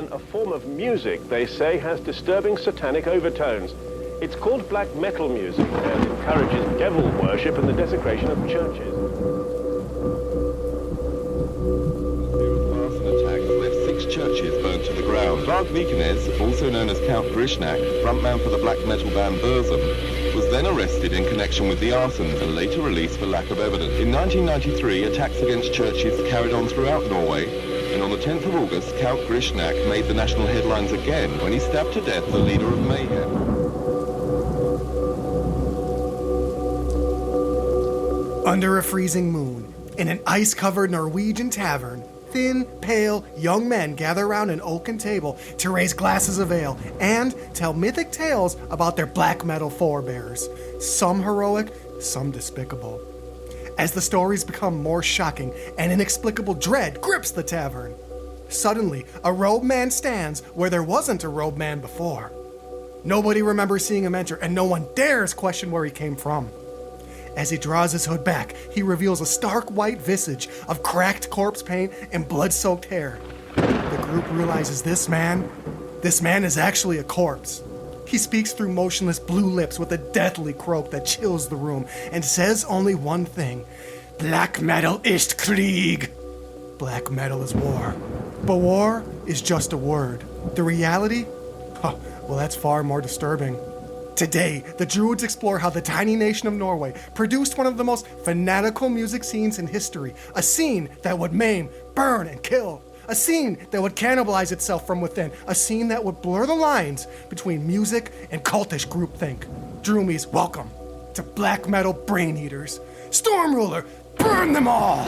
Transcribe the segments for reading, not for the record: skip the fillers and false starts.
a form of music they say has disturbing satanic overtones. It's called black metal music and encourages devil worship and the desecration of churches. Arson attacks left 6 churches burnt to the ground. Clark Vikernes, also known as Count Grishnak, frontman for the black metal band Burzum, was then arrested in connection with the arsons and later released for lack of evidence. In 1993, attacks against churches carried on throughout Norway, and on the 10th of August, Count Grishnak made the national headlines again when he stabbed to death the leader of Mayhem. Under a freezing moon, in an ice-covered Norwegian tavern, thin, pale, young men gather around an oaken table to raise glasses of ale and tell mythic tales about their black metal forebears, some heroic, some despicable. As the stories become more shocking, an inexplicable dread grips the tavern. Suddenly, a robed man stands where there wasn't a robed man before. Nobody remembers seeing him enter, and no one dares question where he came from. As he draws his hood back, he reveals a stark white visage of cracked corpse paint and blood-soaked hair. The group realizes this man is actually a corpse. He speaks through motionless blue lips with a deathly croak that chills the room and says only one thing: Black metal ist Krieg. Black metal is war. But war is just a word. The reality? Well, that's far more disturbing. Today, the Druids explore how the tiny nation of Norway produced one of the most fanatical music scenes in history. A scene that would maim, burn, and kill. A scene that would cannibalize itself from within. A scene that would blur the lines between music and cultish groupthink. Droomies, welcome to Black Metal Brain Eaters. Storm Ruler, burn them all!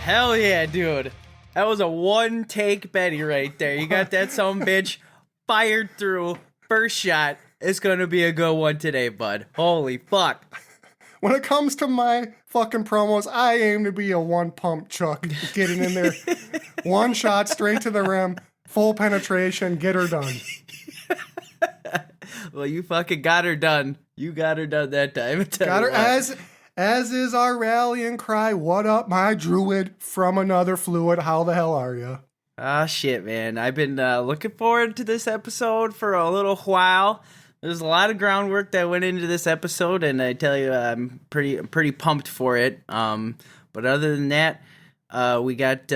Hell yeah, dude. That was a one-take Betty right there. You got that son bitch fired through. First shot. It's going to be a good one today, bud. Holy fuck. When it comes to my fucking promos, I aim to be a one-pump Chuck. Getting in there, one shot, straight to the rim, full penetration, get her done. Well, you fucking got her done. You got her done that time. Got her, as is our rallying cry. What up, my druid from another fluid? How the hell are you? Ah, shit, man. I've been looking forward to this episode for a little while. There's a lot of groundwork that went into this episode, and I tell you, I'm pretty pumped for it. But other than that, we got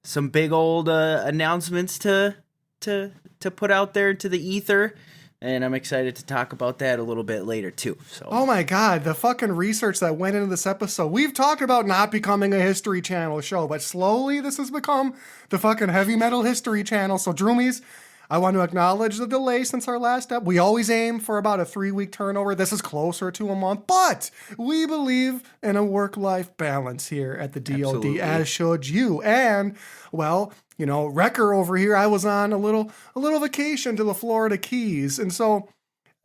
some big old announcements to put out there to the ether. And I'm excited to talk about that a little bit later, too. So. Oh, my God. The fucking research that went into this episode. We've talked about not becoming a History Channel show, but slowly this has become the fucking Heavy Metal History Channel. So, Droomies, I want to acknowledge the delay since our last episode. We always aim for about a 3-week turnover. This is closer to a month, but we believe in a work-life balance here at the DOD, Absolutely. As should you. And, well, you know, Wrecker over here, I was on a little vacation to the Florida Keys. And so,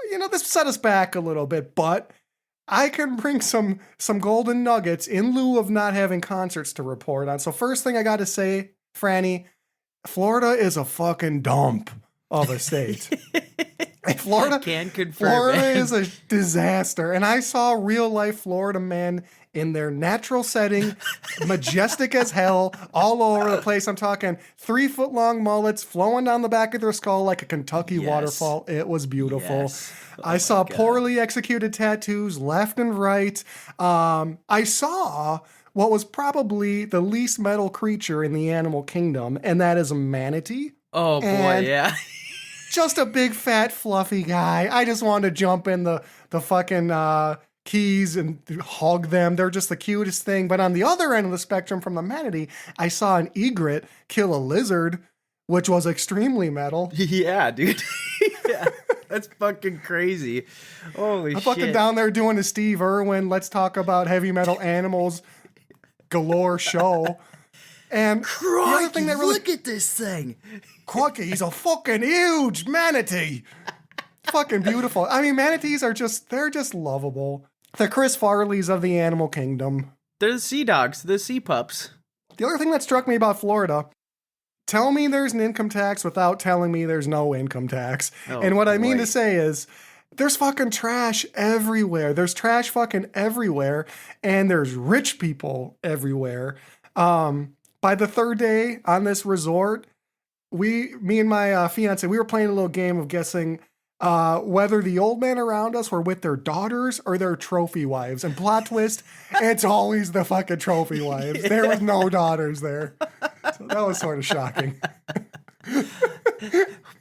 you know, this set us back a little bit, but I can bring some golden nuggets in lieu of not having concerts to report on. So first thing I got to say, Frannie, Florida is a fucking dump of a state. Florida can confirm. Florida is a disaster. And I saw real life Florida men in their natural setting, majestic as hell, all over the place. I'm talking 3-foot-long mullets flowing down the back of their skull like a Kentucky waterfall. It was beautiful. Yes. I saw poorly executed tattoos left and right. I saw what was probably the least metal creature in the animal kingdom, and that is a manatee. Oh, boy, yeah. Just a big, fat, fluffy guy. I just wanted to jump in the fucking keys and hug them. They're just the cutest thing. But on the other end of the spectrum from the manatee, I saw an egret kill a lizard, which was extremely metal. Yeah, dude. Yeah, that's fucking crazy. Holy shit. I'm fucking down there doing the Steve Irwin, let's talk about heavy metal animals galore show. And Crikey, the other thing that really... look at this thing. Crikey, he's a fucking huge manatee. Fucking beautiful. I mean, manatees are they're just lovable. The Chris Farleys of the animal kingdom. They're the sea dogs, the sea pups. The other thing that struck me about Florida, tell me there's an income tax without telling me there's no income tax. Oh, and what I mean boy. to say is, there's fucking trash everywhere. There's trash fucking everywhere. And there's rich people everywhere. By the third day on this resort, me and my fiance, we were playing a little game of guessing whether the old men around us were with their daughters or their trophy wives. And plot twist, it's always the fucking trophy wives. There was no daughters there. So that was sort of shocking.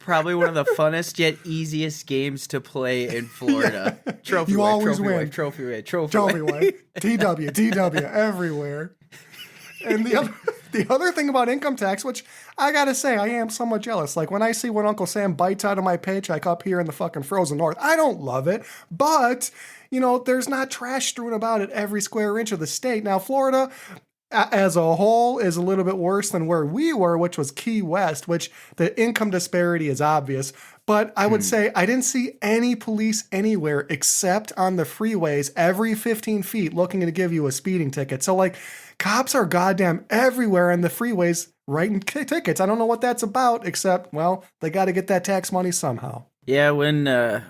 Probably one of the funnest yet easiest games to play in Florida. Yeah. Trophy You wife, always trophy win. wife, trophy wife, trophy Trophy wife. wife. TW, everywhere. And the other thing about income tax, which I gotta say, I am somewhat jealous. Like when I see when Uncle Sam bites out of my paycheck up here in the fucking frozen north, I don't love it. But, you know, there's not trash strewn about at every square inch of the state. Now, Florida as a whole is a little bit worse than where we were, which was Key West, which the income disparity is obvious. But I would say I didn't see any police anywhere except on the freeways every 15 feet looking to give you a speeding ticket. So like cops are goddamn everywhere in the freeways writing tickets. I don't know what that's about, except, well, they got to get that tax money somehow. Yeah, when the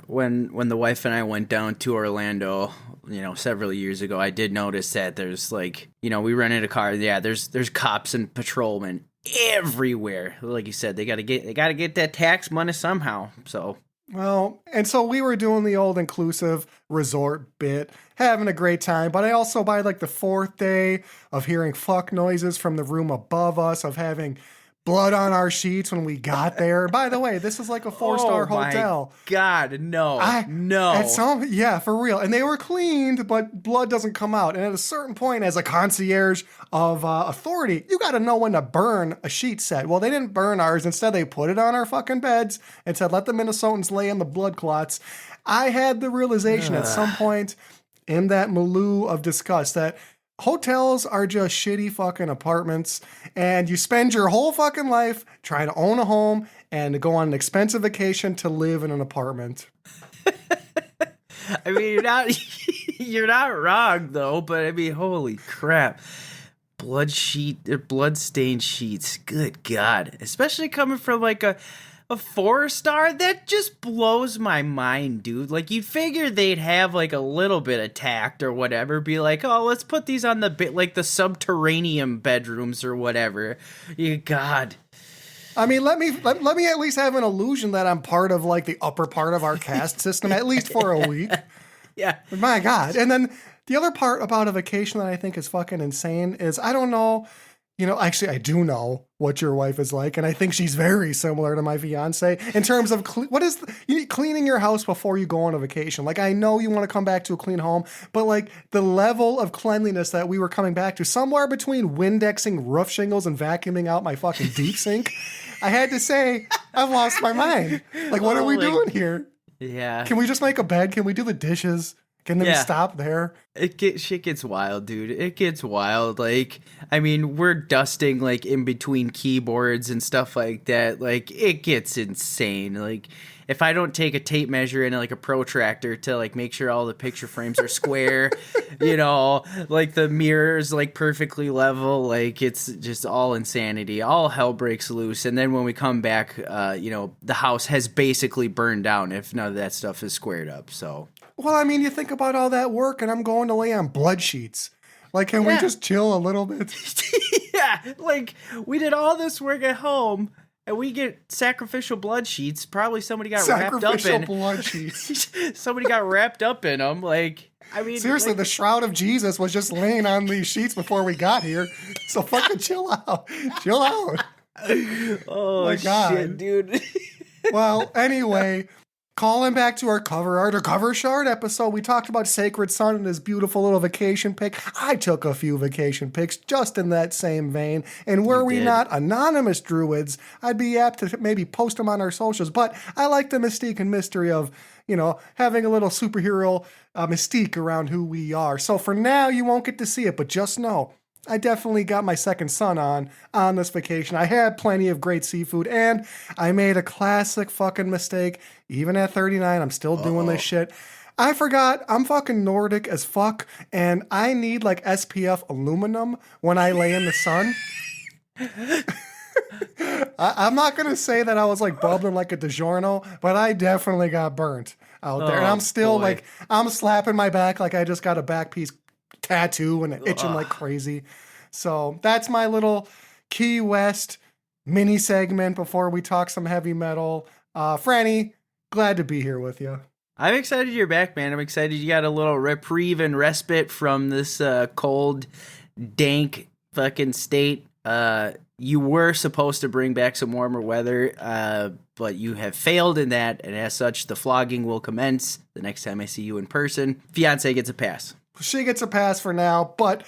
wife and I went down to Orlando, you know, several years ago, I did notice that there's like, you know, we rented a car. Yeah, there's cops and patrolmen everywhere. Like you said, they gotta get that tax money somehow. So. Well, and so we were doing the old inclusive resort bit, having a great time. But I also, by like the fourth day of hearing fuck noises from the room above us, of having blood on our sheets when we got there. By the way, this is like a 4-star hotel. God, no. Yeah, for real. And they were cleaned, but blood doesn't come out. And at a certain point, as a concierge of authority, you got to know when to burn a sheet set. Well, they didn't burn ours. Instead, they put it on our fucking beds and said, let the Minnesotans lay in the blood clots. I had the realization at some point in that milieu of disgust that hotels are just shitty fucking apartments, and you spend your whole fucking life trying to own a home and to go on an expensive vacation to live in an apartment. I mean, you're not wrong though, but I mean, holy crap. Blood-stained sheets. Good God. Especially coming from like a 4-star, that just blows my mind, dude. Like, you'd figure they'd have like a little bit of tact or whatever, be like, oh, let's put these on the subterranean bedrooms or whatever. God. I mean, let me at least have an illusion that I'm part of like the upper part of our caste system, at least for a week. Yeah. My God. And then the other part about a vacation that I think is fucking insane is, I don't know, you know, actually, I do know what your wife is like, and I think she's very similar to my fiance in terms of cleaning your house before you go on a vacation. Like, I know you want to come back to a clean home, but like the level of cleanliness that we were coming back to, somewhere between Windexing roof shingles and vacuuming out my fucking deep sink, I had to say, I've lost my mind. Like, what are we doing here? Yeah. Can we just make a bed? Can we do the dishes? Can we stop there? Shit gets wild, dude. It gets wild. Like, I mean, we're dusting like in between keyboards and stuff like that. Like, it gets insane. Like, if I don't take a tape measure and like a protractor to like make sure all the picture frames are square, you know, like the mirror's like perfectly level, like it's just all insanity. All hell breaks loose. And then when we come back, you know, the house has basically burned down if none of that stuff is squared up. So. Well, I mean, you think about all that work, and I'm going to lay on blood sheets. Like, can we just chill a little bit? Yeah, like, we did all this work at home, and we get sacrificial blood sheets. Probably somebody got wrapped up in. Sacrificial blood sheets. Somebody got wrapped up in them. Like, I mean, seriously, the shroud of Jesus was just laying on these sheets before we got here. So fucking chill out. Chill out. Oh, my God. Shit, dude. Well, anyway, calling back to our cover art or cover shard episode, we talked about Sacred Son and his beautiful little vacation pic. I took a few vacation pics just in that same vein. And were we not anonymous druids, I'd be apt to maybe post them on our socials. But I like the mystique and mystery of, you know, having a little superhero mystique around who we are. So for now, you won't get to see it, but just know, I definitely got my second son on this vacation. I had plenty of great seafood, and I made a classic fucking mistake. Even at 39, I'm still doing this shit. I forgot. I'm fucking Nordic as fuck, and I need like SPF aluminum when I lay in the sun. I'm not gonna say that I was like bubbling like a DiGiorno, but I definitely got burnt out there, and I'm still like I'm slapping my back like I just got a back piece tattoo and itching like crazy. So that's my little Key West mini segment before we talk some heavy metal. Frannie, glad to be here with you. I'm excited you're back, man. I'm excited you got a little reprieve and respite from this cold, dank fucking state. You were supposed to bring back some warmer weather, but you have failed in that, and as such, the flogging will commence the next time I see you in person. Fiance gets a pass. She gets a pass for now, but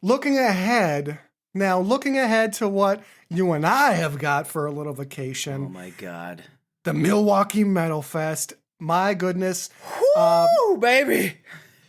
looking ahead to what you and I have got for a little vacation. Oh my God. The Milwaukee Metalfest. My goodness. Woo, baby.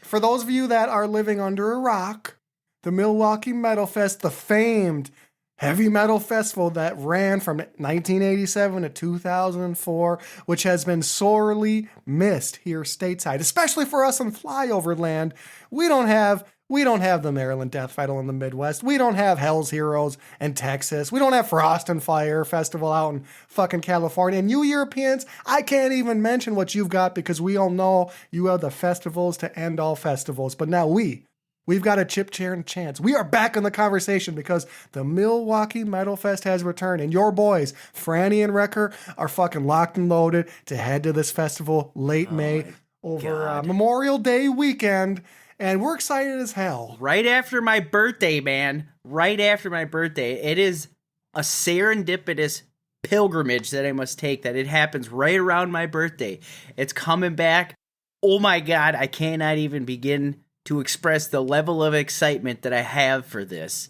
For those of you that are living under a rock, the Milwaukee Metalfest, the famed heavy metal festival that ran from 1987 to 2004, which has been sorely missed here stateside, especially for us in flyover land. We don't have the Maryland Death Festival in the Midwest. We don't have Hell's Heroes in Texas. We don't have Frost and Fire Festival out in fucking California. And you Europeans, I can't even mention what you've got because we all know you have the festivals to end all festivals. But now we've got a chip chair and chance. We are back in the conversation because the Milwaukee Metalfest has returned. And your boys, Frannie and Wrecker, are fucking locked and loaded to head to this festival late May over Memorial Day weekend. And we're excited as hell. Right after my birthday, man. Right after my birthday. It is a serendipitous pilgrimage that I must take, that it happens right around my birthday. It's coming back. Oh my God, I cannot even begin to express the level of excitement that I have for this.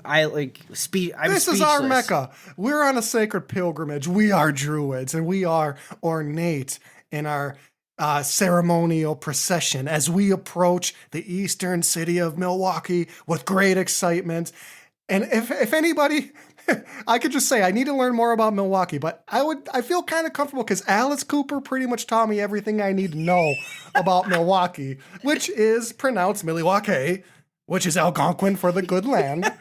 I'm this is our Mecca. We're on a sacred pilgrimage. We are Druids, and we are ornate in our ceremonial procession as we approach the eastern city of Milwaukee with great excitement. And if anybody, I could just say I need to learn more about Milwaukee, but I feel kind of comfortable because Alice Cooper pretty much taught me everything I need to know about Milwaukee, which is pronounced Milwaukee, which is Algonquin for the good land.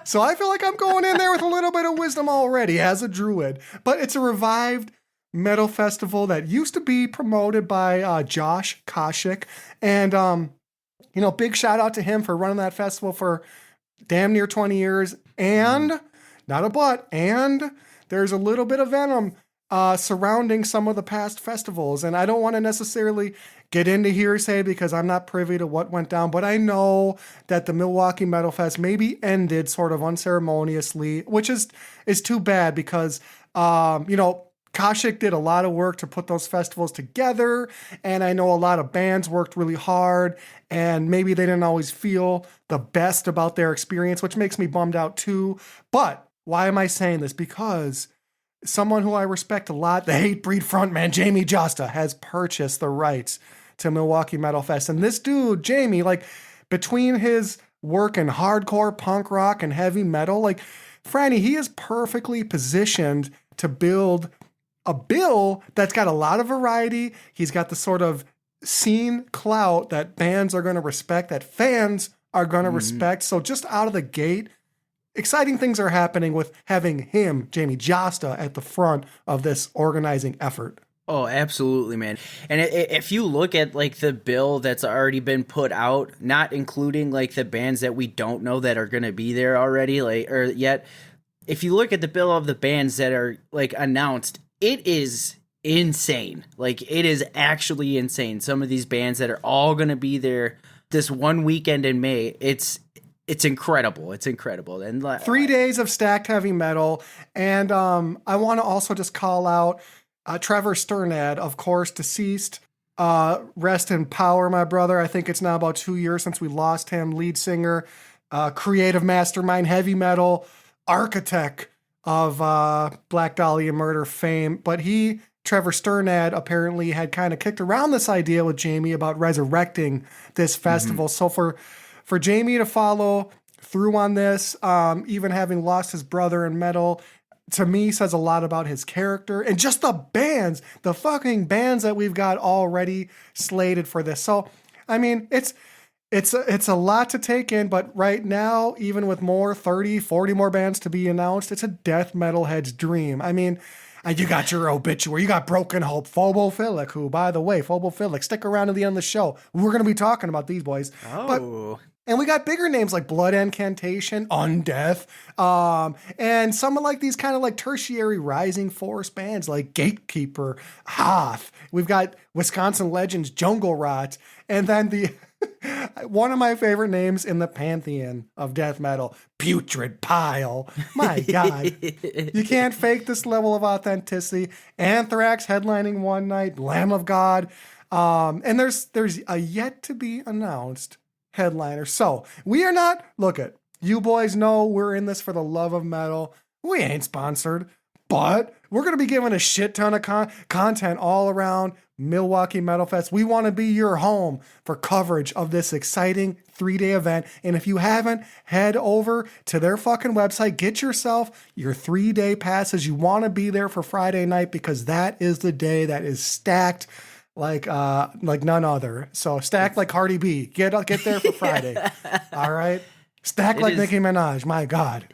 So I feel like I'm going in there with a little bit of wisdom already as a Druid, but it's a revived metal festival that used to be promoted by Josh Koshik. And, big shout out to him for running that festival for damn near 20 years. And, not a but, and there's a little bit of venom surrounding some of the past festivals. And I don't want to necessarily get into hearsay because I'm not privy to what went down, but I know that the Milwaukee Metal Fest maybe ended sort of unceremoniously, which is too bad because, Koshik did a lot of work to put those festivals together, and I know a lot of bands worked really hard, and maybe they didn't always feel the best about their experience, which makes me bummed out too. But why am I saying this? Because someone who I respect a lot, the Hatebreed frontman, Jamie Josta, has purchased the rights to Milwaukee Metal Fest. And this dude, Jamie, between his work in hardcore punk rock and heavy metal, Frannie, he is perfectly positioned to build a bill that's got a lot of variety. He's got the sort of scene clout that bands are going to respect, that fans are going to respect. So just out of the gate, exciting things are happening with having him, Jamie Josta, at the front of this organizing effort. Oh, absolutely, man. And if you look at the bill that's already been put out, not including the bands that we don't know that are going to be there already, yet, if you look at the bill of the bands that are announced, it is insane. It is actually insane. Some of these bands that are all going to be there this one weekend in May, it's incredible. It's incredible. And 3 days of stacked heavy metal. And I want to also just call out Trevor Sternad, of course, deceased. Rest in power, my brother. I think it's now about 2 years since we lost him. Lead singer, creative mastermind, heavy metal, architect of Black Dahlia murder fame. But Trevor Sternad, apparently had kind of kicked around this idea with Jamie about resurrecting this festival. So for Jamie to follow through on this, even having lost his brother in metal, to me says a lot about his character and just the fucking bands that we've got already slated for this. So, I mean, it's a lot to take in, but right now, even with 40 more bands to be announced, it's a death metal head's dream. I mean, you got your obituary, you got Broken Hope, Phobophillic, who, by the way, Phobophillic, stick around to the end of the show. We're going to be talking about these boys. Oh. And we got bigger names like Blood Incantation, Undeath, and some of like these kind of like tertiary rising force bands like Gatekeeper, Hoth. We've got Wisconsin legends Jungle Rot, and then the one of my favorite names in the pantheon of death metal, Putrid Pile. My God, you can't fake this level of authenticity. Anthrax headlining one night, Lamb of God, and there's a yet to be announced headliner. So we are not, you boys know we're in this for the love of metal. We ain't sponsored, but we're going to be giving a shit ton of content all around Milwaukee Metalfest. We want to be your home for coverage of this exciting 3-day event. And if you haven't, head over to their fucking website, get yourself your 3-day passes. You want to be there for Friday night because that is the day that is stacked like none other. So stacked like Cardi B. Get there for Friday. All right. Stacked like Nicki Minaj. My God.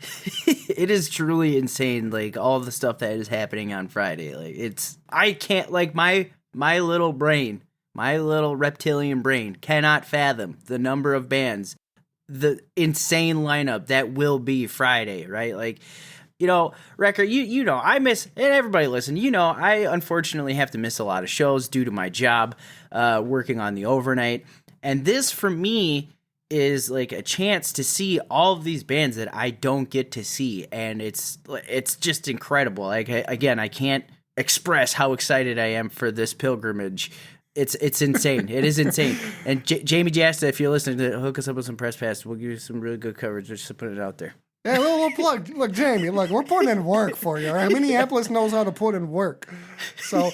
It is truly insane. Like all the stuff that is happening on Friday. Like I can't, like my little brain, my little reptilian brain cannot fathom the number of bands, the insane lineup that will be Friday, right? Like, you know, Wrecker, you know, I miss, and everybody listen, you know, I unfortunately have to miss a lot of shows due to my job, working on the overnight. And this for me is like a chance to see all of these bands that I don't get to see. And it's just incredible. Like, again, I can't express how excited I am for this pilgrimage. It's insane. It is insane. And Jamie Jasta, if you're listening, to hook us up with some press pass, we'll give you some really good coverage. Just to put it out there. Yeah, we'll plug. Look, Jamie, we're putting in work for you, all right? Minneapolis knows how to put in work. So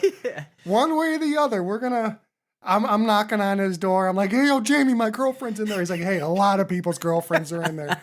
one way or the other, I'm knocking on his door. I'm like, hey, yo, Jamie, my girlfriend's in there. He's like, hey, a lot of people's girlfriends are in there.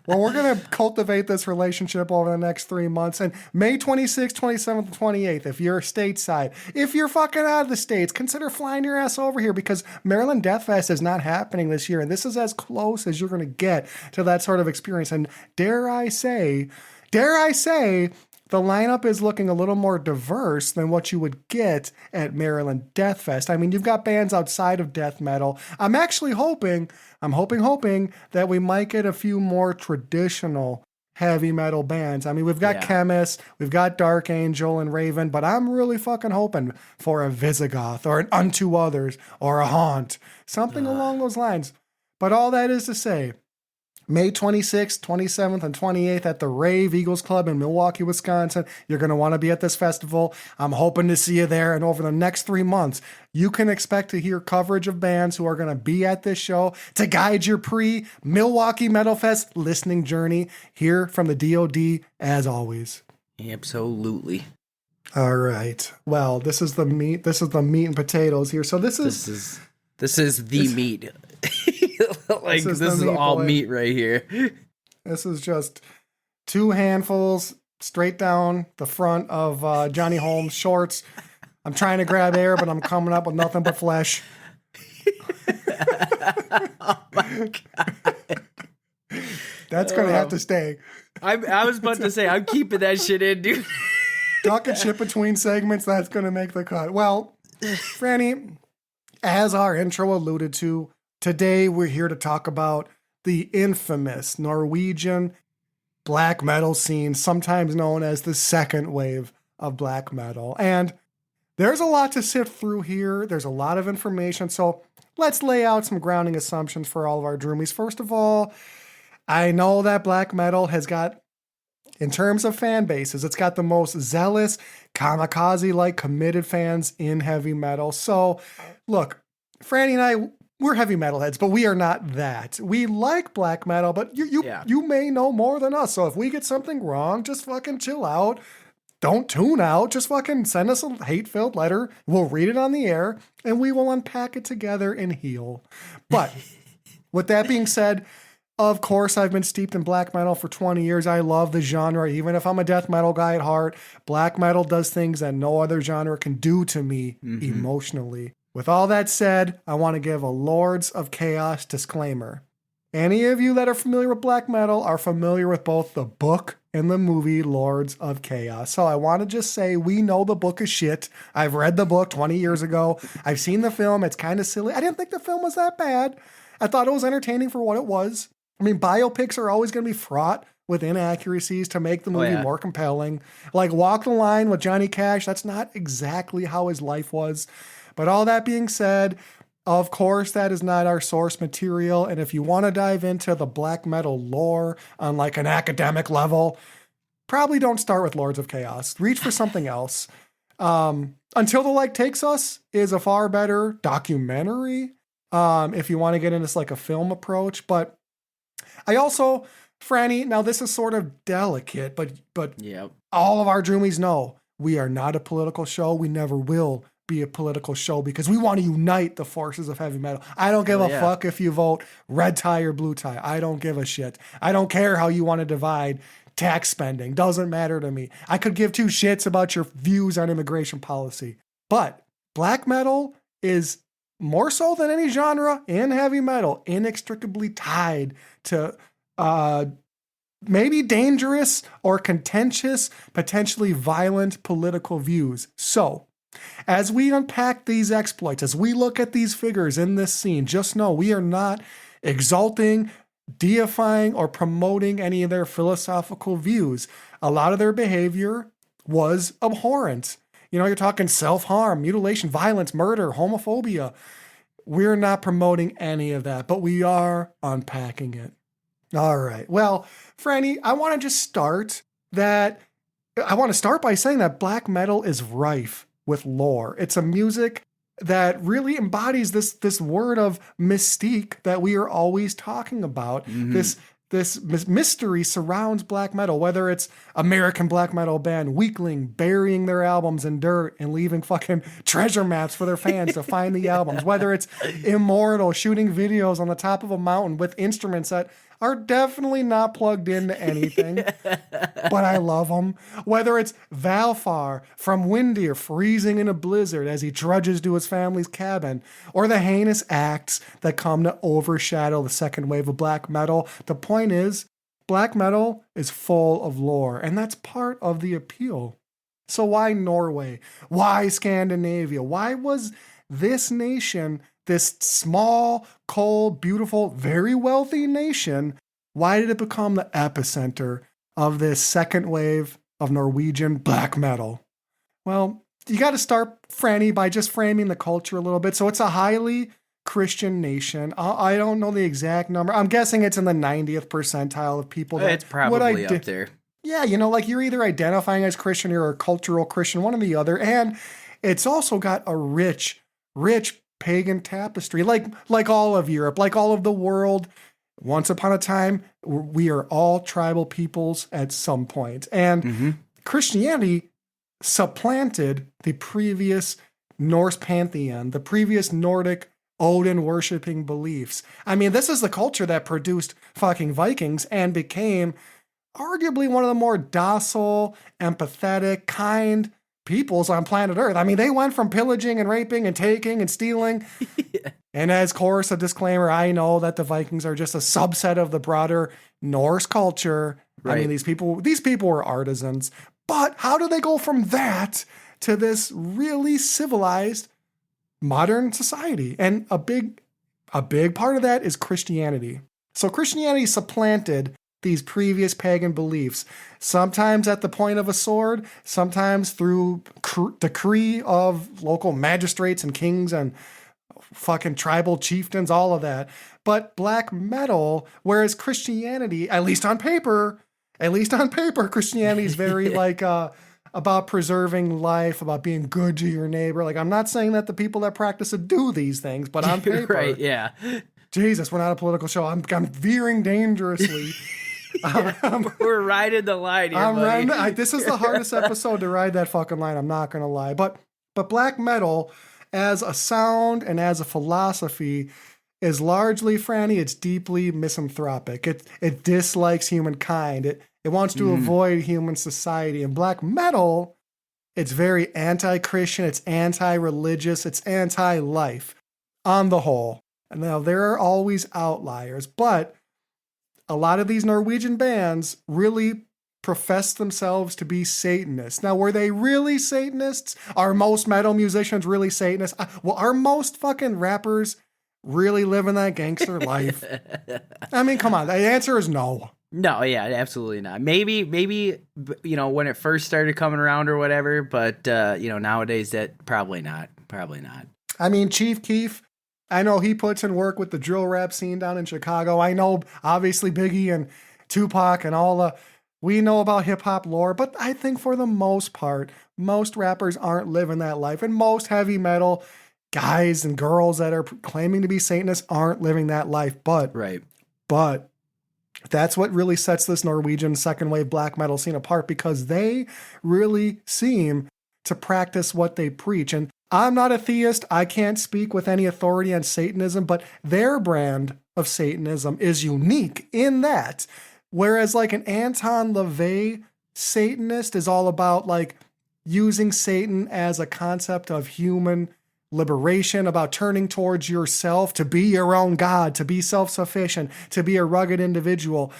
Well, we're going to cultivate this relationship over the next 3 months. And May 26th, 27th, and 28th, if you're stateside, if you're fucking out of the States, consider flying your ass over here because Maryland Death Fest is not happening this year. And this is as close as you're going to get to that sort of experience. And dare I say, the lineup is looking a little more diverse than what you would get at Maryland Death Fest. I mean, you've got bands outside of death metal. I'm actually hoping that we might get a few more traditional heavy metal bands. I mean, we've got Chemist, we've got Dark Angel and Raven, but I'm really fucking hoping for a Visigoth or an Unto Others or a Haunt, something along those lines. But all that is to say, May 26th, 27th, and 28th at the Rave Eagles Club in Milwaukee, Wisconsin. You're going to want to be at this festival. I'm hoping to see you there. And over the next 3 months, you can expect to hear coverage of bands who are going to be at this show to guide your pre-Milwaukee Metalfest listening journey here from the DOD, as always. Absolutely. All right. Well, this is the meat. This is the meat and potatoes here. So this is the meat. Like this is all meat right here. This is just 2 handfuls straight down the front of Johnny Holmes shorts. I'm trying to grab air, but I'm coming up with nothing but flesh. Oh my God. That's gonna have to stay. I was about to say I'm keeping that shit in, dude. Duck and shit between segments. That's gonna make the cut. Well, Frannie, as our intro alluded to, today we're here to talk about the infamous Norwegian black metal scene, sometimes known as the second wave of black metal. And there's a lot to sift through here. There's a lot of information. So let's lay out some grounding assumptions for all of our droomies. First of all, I know that black metal has got, in terms of fan bases, it's got the most zealous, kamikaze-like committed fans in heavy metal. So look, Frannie and I, we're heavy metal heads, but we are not that. We like black metal, but you may know more than us. So if we get something wrong, just fucking chill out. Don't tune out. Just fucking send us a hate-filled letter. We'll read it on the air, and we will unpack it together and heal. But with that being said, Of course, I've been steeped in black metal for 20 years. I love the genre. Even if I'm a death metal guy at heart, black metal does things that no other genre can do to me emotionally. With all that said, I want to give a Lords of Chaos disclaimer. Any of you that are familiar with black metal are familiar with both the book and the movie Lords of Chaos. So I want to just say we know the book is shit. I've read the book 20 years ago. I've seen the film. It's kind of silly. I didn't think the film was that bad. I thought it was entertaining for what it was. I mean, biopics are always going to be fraught with inaccuracies to make the movie more compelling. Like Walk the Line with Johnny Cash, that's not exactly how his life was. But all that being said, of course, that is not our source material. And if you want to dive into the black metal lore on like an academic level, probably don't start with Lords of Chaos. Reach for something else. Until the Light Takes Us is a far better documentary if you want to get into like a film approach. But I also, Frannie, now this is sort of delicate, but yep. All of our Droomies know we are not a political show. We never will be a political show because we want to unite the forces of heavy metal. I don't give a fuck if you vote red tie or blue tie. I don't give a shit. I don't care how you want to divide tax spending. Doesn't matter to me. I could give two shits about your views on immigration policy. But black metal is more so than any genre in heavy metal inextricably tied to maybe dangerous or contentious, potentially violent political views. So, as we unpack these exploits, as we look at these figures in this scene, just know we are not exalting, deifying, or promoting any of their philosophical views. A lot of their behavior was abhorrent. You know, you're talking self-harm, mutilation, violence, murder, homophobia. We're not promoting any of that, but we are unpacking it. All right. Well, Frannie, I want to start by saying that black metal is rife with lore. It's a music that really embodies this word of mystique that we are always talking about. This mystery surrounds black metal, whether it's American black metal band Weakling burying their albums in dirt and leaving fucking treasure maps for their fans to find the albums, whether it's Immortal shooting videos on the top of a mountain with instruments that are definitely not plugged into anything, but I love them. Whether it's Valfar from Windir freezing in a blizzard as he trudges to his family's cabin, or the heinous acts that come to overshadow the second wave of black metal, the point is, black metal is full of lore, and that's part of the appeal. So why Norway? Why Scandinavia? Why was this nation, this small, cold, beautiful, very wealthy nation, why did it become the epicenter of this second wave of Norwegian black metal? Well, you got to start, Frannie, by just framing the culture a little bit. So it's a highly Christian nation. I don't know the exact number. I'm guessing it's in the 90th percentile of people. It's probably up there. Yeah, you know, like you're either identifying as Christian or a cultural Christian, one or the other. And it's also got a rich pagan tapestry, like all of Europe, like all of the world. Once upon a time, we are all tribal peoples at some point. And Christianity supplanted the previous Norse pantheon, the previous Nordic Odin worshipping beliefs. I mean, this is the culture that produced fucking Vikings and became arguably one of the more docile, empathetic, kind peoples on planet Earth. I mean, they went from pillaging and raping and taking and stealing. And as course, a disclaimer, I know that the Vikings are just a subset of the broader Norse culture. Right. I mean, these people were artisans. But how do they go from that to this really civilized modern society? And a big part of that is Christianity. So Christianity supplanted these previous pagan beliefs, sometimes at the point of a sword, sometimes through decree of local magistrates and kings and fucking tribal chieftains, all of that. But black metal, whereas Christianity, at least on paper, Christianity is very about preserving life, about being good to your neighbor. Like, I'm not saying that the people that practice it do these things, but on paper, right? Yeah. Jesus, we're not a political show. I'm veering dangerously. We're riding the line here, this is the hardest episode to ride that fucking line. I'm not gonna lie, but black metal as a sound and as a philosophy is largely, Franny, it's deeply misanthropic. It dislikes humankind. It wants to avoid human society. And black metal, it's very anti-Christian, it's anti-religious, it's anti-life on the whole. And now there are always outliers, but a lot of these Norwegian bands really profess themselves to be Satanists. Now, were they really Satanists? Are most metal musicians really Satanists? Well, are most fucking rappers really living that gangster life? I mean, come on. The answer is no. No, yeah, absolutely not. Maybe you know, when it first started coming around or whatever, but you know, nowadays that probably not. I mean, Chief Keef, I know he puts in work with the drill rap scene down in Chicago. I know, obviously, Biggie and Tupac and all the, we know about hip hop lore, but I think for the most part, most rappers aren't living that life, and most heavy metal guys and girls that are claiming to be Satanists aren't living that life. But that's what really sets this Norwegian second wave black metal scene apart, because they really seem to practice what they preach. And I'm not a theist. I can't speak with any authority on Satanism, but their brand of Satanism is unique in that, whereas like an Anton LaVey Satanist is all about like using Satan as a concept of human liberation, about turning towards yourself, to be your own God, to be self-sufficient, to be a rugged individual.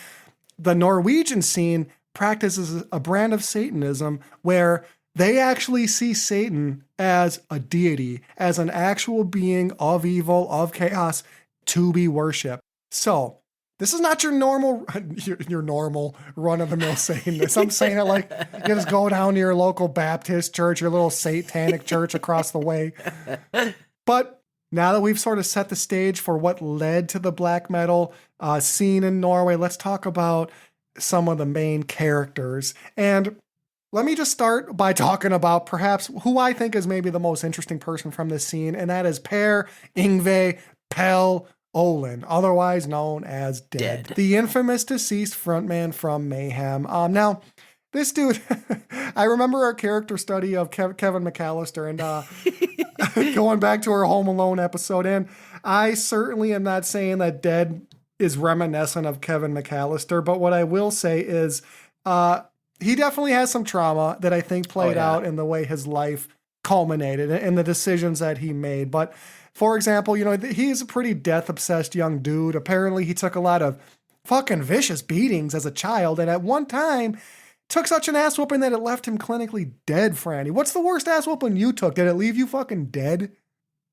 The Norwegian scene practices a brand of Satanism where they actually see Satan as a deity, as an actual being of evil, of chaos, to be worshipped. So this is not your normal run-of-the-mill Satanist. I'm saying it like you just go down to your local Baptist church, your little satanic church across the way. But now that we've sort of set the stage for what led to the black metal scene in Norway, let's talk about some of the main characters. And let me just start by talking about perhaps who I think is maybe the most interesting person from this scene, and that is Per Yngve Pell Olin, otherwise known as Dead. The infamous deceased frontman from Mayhem. Now, this dude, I remember our character study of Kevin McAllister and going back to our Home Alone episode, and I certainly am not saying that Dead is reminiscent of Kevin McAllister, but what I will say is he definitely has some trauma that I think played out in the way his life culminated and the decisions that he made. But for example, you know, he's a pretty death-obsessed young dude. Apparently, he took a lot of fucking vicious beatings as a child, and at one time, took such an ass whooping that it left him clinically dead, Franny. What's the worst ass whooping you took? Did it leave you fucking dead?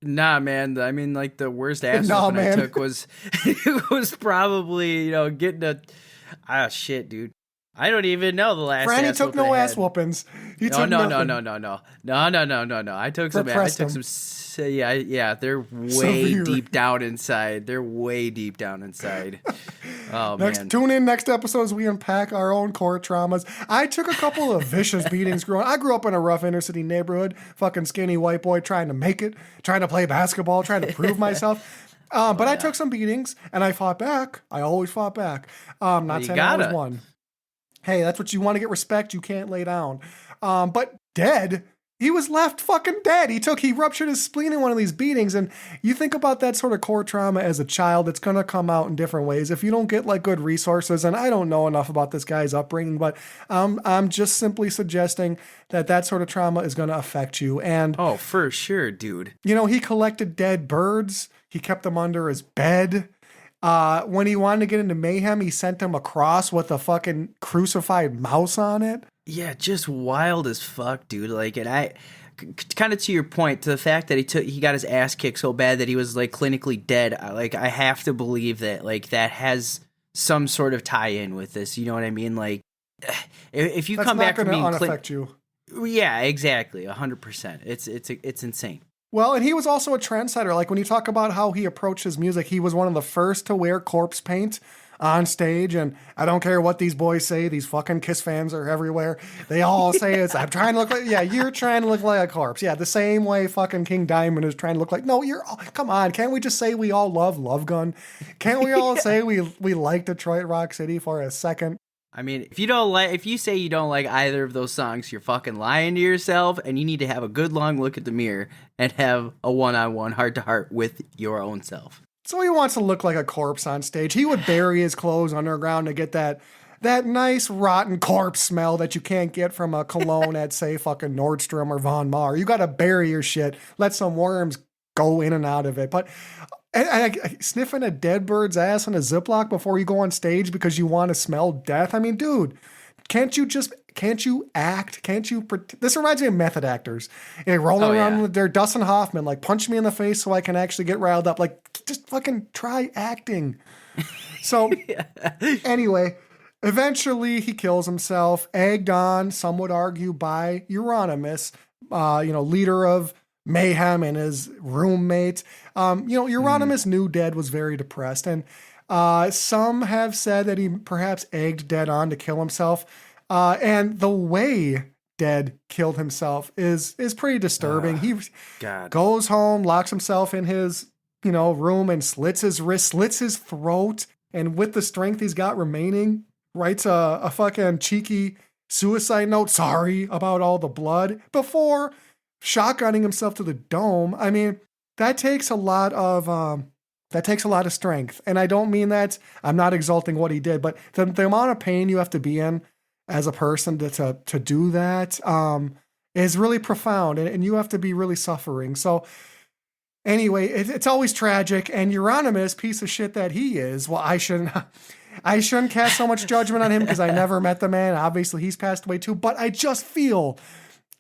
Nah, man. I mean, like, the worst ass whooping I took was, it was probably, you know, getting a, shit, dude. I don't even know the last. Franny took no ass whoopings. He took no. I took some. Yeah. They're way deep down inside. Oh man. Tune in next episode as we unpack our own core traumas. I took a couple of vicious beatings growing. I grew up in a rough inner city neighborhood, fucking skinny white boy trying to make it, trying to play basketball, trying to prove myself. But I took some beatings and I fought back. I always fought back. Not saying I was one. Hey, that's what you want to get respect. You can't lay down. But Dead, he was left fucking dead. He ruptured his spleen in one of these beatings. And you think about that sort of core trauma as a child, it's going to come out in different ways. If you don't get like good resources, and I don't know enough about this guy's upbringing, but I'm just simply suggesting that sort of trauma is going to affect you. And oh, for sure, dude. You know, he collected dead birds. He kept them under his bed. When he wanted to get into Mayhem, he sent him a cross with a fucking crucified mouse on it. Yeah, just wild as fuck, dude. Like, and I, kind of to your point, to the fact that he got his ass kicked so bad that he was like clinically dead. I have to believe that like that has some sort of tie-in with this. You know what I mean? Like, if you come back from being unaffect you. Yeah, exactly, 100%. It's insane. Well, and he was also a trendsetter. Like when you talk about how he approached his music, he was one of the first to wear corpse paint on stage. And I don't care what these boys say. These fucking Kiss fans are everywhere. They all say I'm trying to look like, yeah, you're trying to look like a corpse. Yeah, the same way fucking King Diamond is trying to look like, no, come on. Can't we just say we all love Love Gun? Can't we all say we like Detroit Rock City for a second? I mean, if you say you don't like either of those songs, you're fucking lying to yourself, and you need to have a good long look at the mirror and have a one-on-one, heart-to-heart with your own self. So he wants to look like a corpse on stage. He would bury his clothes underground to get that nice rotten corpse smell that you can't get from a cologne at, say, fucking Nordstrom or Von Maur. You got to bury your shit. Let some worms go in and out of it. But sniffing a dead bird's ass in a Ziploc before you go on stage because you want to smell death. I mean, dude, can't you act? This reminds me of method actors. Rolling around with their Dustin Hoffman, like, punch me in the face so I can actually get riled up. Like, just fucking try acting. So anyway, eventually he kills himself, egged on, some would argue, by Euronymous, leader of mayhem and his roommate. Euronymous knew Dead was very depressed, and some have said that he perhaps egged Dead on to kill himself. And the way Dead killed himself is pretty disturbing. He goes home, locks himself in his room, and slits his wrist, slits his throat, and with the strength he's got remaining, writes a fucking cheeky suicide note, sorry about all the blood, before shotgunning himself to the dome. I mean, that takes a lot of strength. And I don't mean that, I'm not exalting what he did, but the amount of pain you have to be in as a person to do that is really profound, and you have to be really suffering. So anyway, it's always tragic, and Euronymous, piece of shit that he is, well, I shouldn't cast so much judgment on him because I never met the man. Obviously, he's passed away too, but I just feel,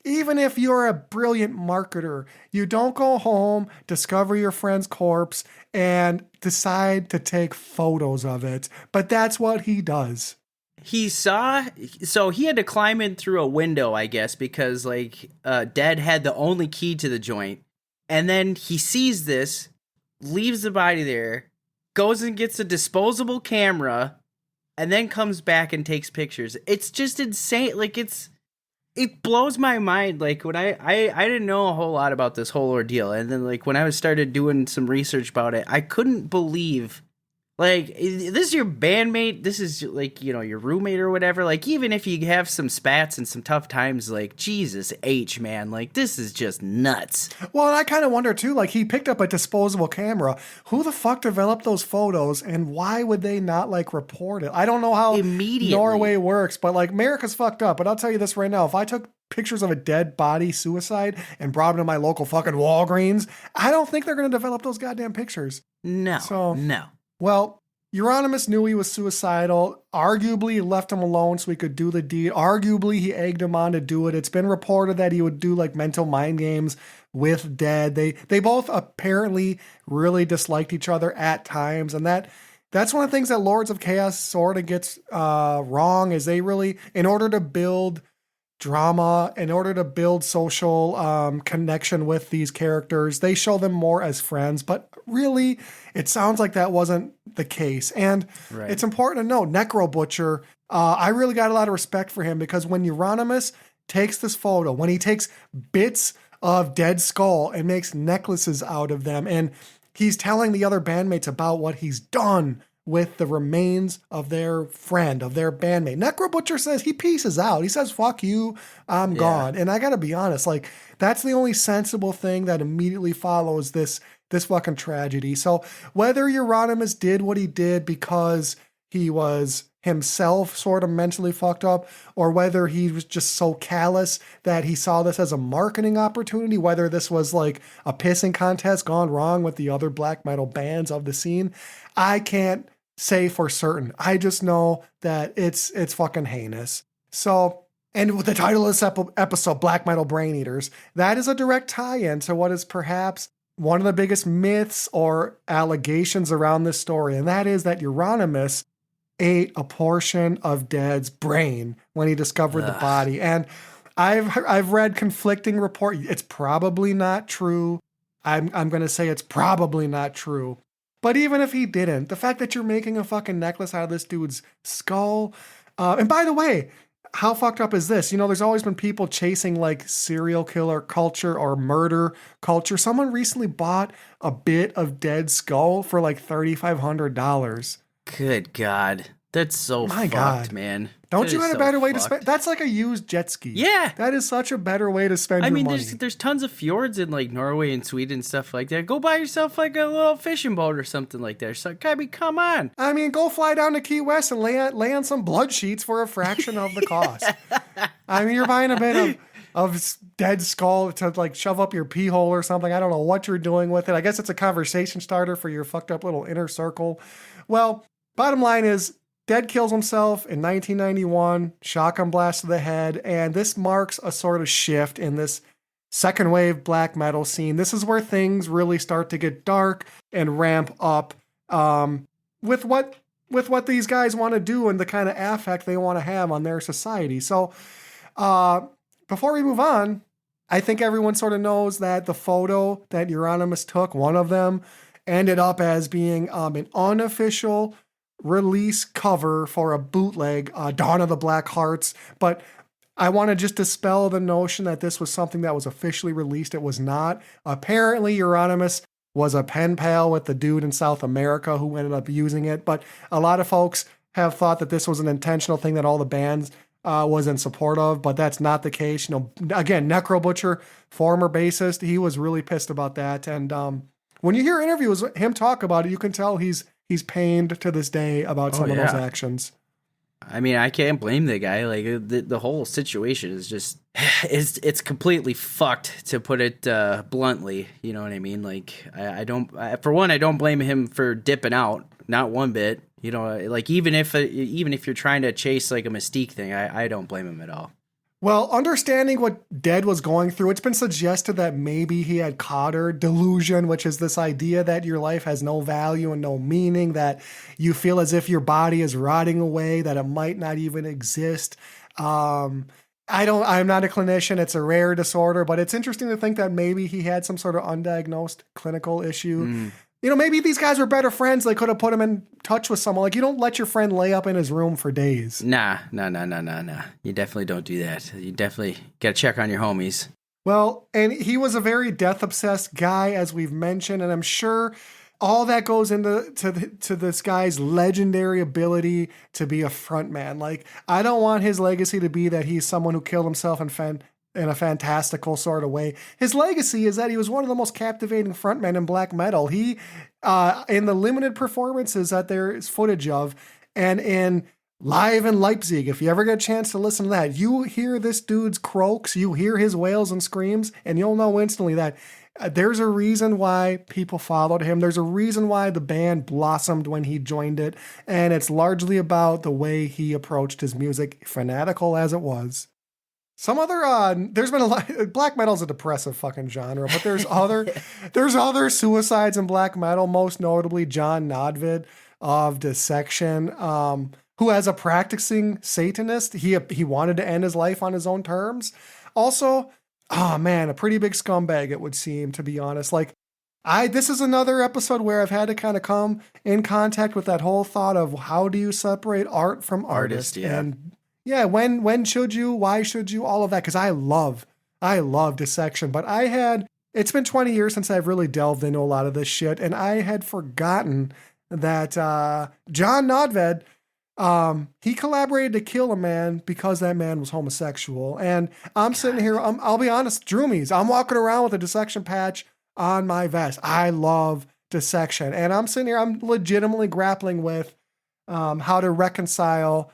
even if you're a brilliant marketer, you don't go home, discover your friend's corpse, and decide to take photos of it. But that's what he does. So he had to climb in through a window, I guess, because Dead had the only key to the joint. And then he sees this, leaves the body there, goes and gets a disposable camera, and then comes back and takes pictures. It's just insane. It blows my mind. Like, when I didn't know a whole lot about this whole ordeal. And then, when I started doing some research about it, I couldn't believe, this is your bandmate. This is your roommate or whatever. Even if you have some spats and some tough times, Jesus H, man, this is just nuts. Well, and I kind of wonder too, he picked up a disposable camera. Who the fuck developed those photos, and why would they not report it? I don't know how Norway works, but America's fucked up. But I'll tell you this right now. If I took pictures of a dead body suicide and brought them to my local fucking Walgreens, I don't think they're going to develop those goddamn pictures. No. Well, Euronymous knew he was suicidal. Arguably, he left him alone so he could do the deed. Arguably, he egged him on to do it. It's been reported that he would do mental mind games with Dead. They both apparently really disliked each other at times, and that's one of the things that Lords of Chaos sort of gets wrong, is they really, in order to build drama, in order to build social connection with these characters, they show them more as friends, but really it sounds like that wasn't the case. And It's important to note, Necro Butcher, I really got a lot of respect for him, because when Euronymous takes this photo, when he takes bits of Dead Skull and makes necklaces out of them, and he's telling the other bandmates about what he's done with the remains of their friend, of their bandmate, Necro Butcher says he pieces out. He says, fuck you, I'm gone. And I gotta be honest, that's the only sensible thing that immediately follows this fucking tragedy. So whether Euronymous did what he did because he was himself sort of mentally fucked up, or whether he was just so callous that he saw this as a marketing opportunity, whether this was a pissing contest gone wrong with the other black metal bands of the scene, I can't say for certain. I just know that it's fucking heinous. So, and with the title of this episode, Black Metal Brain Eaters, that is a direct tie-in to what is perhaps one of the biggest myths or allegations around this story, and that is that Euronymous ate a portion of Dead's brain when he discovered the body. And I've read conflicting reports. It's probably not true. I'm going to say it's probably not true. But even if he didn't, the fact that you're making a fucking necklace out of this dude's skull, and by the way, how fucked up is this? There's always been people chasing serial killer culture or murder culture. Someone recently bought a bit of Dead Skull for $3,500. Good God. That's so My fucked, God. man. Don't That you is have a so better way to fucked. spend? That's like a used jet ski. Yeah. That is such a better way to spend I your mean, money. there's tons of fjords in like Norway and Sweden and stuff like that. Go buy yourself like a little fishing boat or something like that. So, I mean, come on. I mean, go fly down to Key West and lay on some blood sheets for a fraction of the cost. I mean, you're buying a bit of dead skull to like shove up your pee hole or something. I don't know what you're doing with it. I guess it's a conversation starter for your fucked up little inner circle. Well, bottom line is, Dead kills himself in 1991, shotgun blast to the head, and this marks a sort of shift in this second wave black metal scene. This is where things really start to get dark and ramp up with what these guys want to do and the kind of affect they want to have on their society. So before we move on, I think everyone sort of knows that the photo that Euronymous took, one of them, ended up as being an unofficial release cover for a bootleg, Dawn of the Black Hearts. But I want to just dispel the notion that this was something that was officially released. It was not. Apparently, Euronymous was a pen pal with the dude in South America who ended up using it. But a lot of folks have thought that this was an intentional thing that all the bands was in support of, but that's not the case. You know, again, Necro Butcher, former bassist, he was really pissed about that. And when you hear interviews with him talk about it, you can tell he's pained to this day about some of those actions. I mean, I can't blame the guy. Like the whole situation is just, it's completely fucked, to put it bluntly. You know what I mean? Like I don't blame him for dipping out, not one bit. You know, like even if you're trying to chase like a mystique thing, I don't blame him at all. Well, understanding what Dead was going through, it's been suggested that maybe he had Cotter delusion, which is this idea that your life has no value and no meaning, that you feel as if your body is rotting away, that it might not even exist. I'm not a clinician. It's a rare disorder, but it's interesting to think that maybe he had some sort of undiagnosed clinical issue. You know, maybe these guys were better friends. They could have put him in touch with someone. Like, you don't let your friend lay up in his room for days. Nah. You definitely don't do that. You definitely got to check on your homies. Well, and he was a very death-obsessed guy, as we've mentioned, and I'm sure all that goes into to this guy's legendary ability to be a frontman. Like, I don't want his legacy to be that he's someone who killed himself in a fantastical sort of way. His legacy is that he was one of the most captivating frontmen in black metal. He, in the limited performances that there is footage of, and in Live in Leipzig, if you ever get a chance to listen to that, you hear this dude's croaks, you hear his wails and screams, and you'll know instantly that there's a reason why people followed him. There's a reason why the band blossomed when he joined it, and it's largely about the way he approached his music, fanatical as it was. Some other, there's been a lot, black metal's a depressive fucking genre, but there's other suicides in black metal, most notably John Nodvid of Dissection, who as a practicing Satanist, he wanted to end his life on his own terms. Also, oh man, a pretty big scumbag, it would seem, to be honest. Like, this is another episode where I've had to kind of come in contact with that whole thought of how do you separate art from artist? Yeah. And yeah, when should you? Why should you? All of that, because I love Dissection, but it's been 20 years since I've really delved into a lot of this shit, and I had forgotten that John Nodved, he collaborated to kill a man because that man was homosexual. And I'm sitting here, I'll be honest, Droomies, I'm walking around with a Dissection patch on my vest. I love Dissection, and I'm sitting here, I'm legitimately grappling with how to reconcile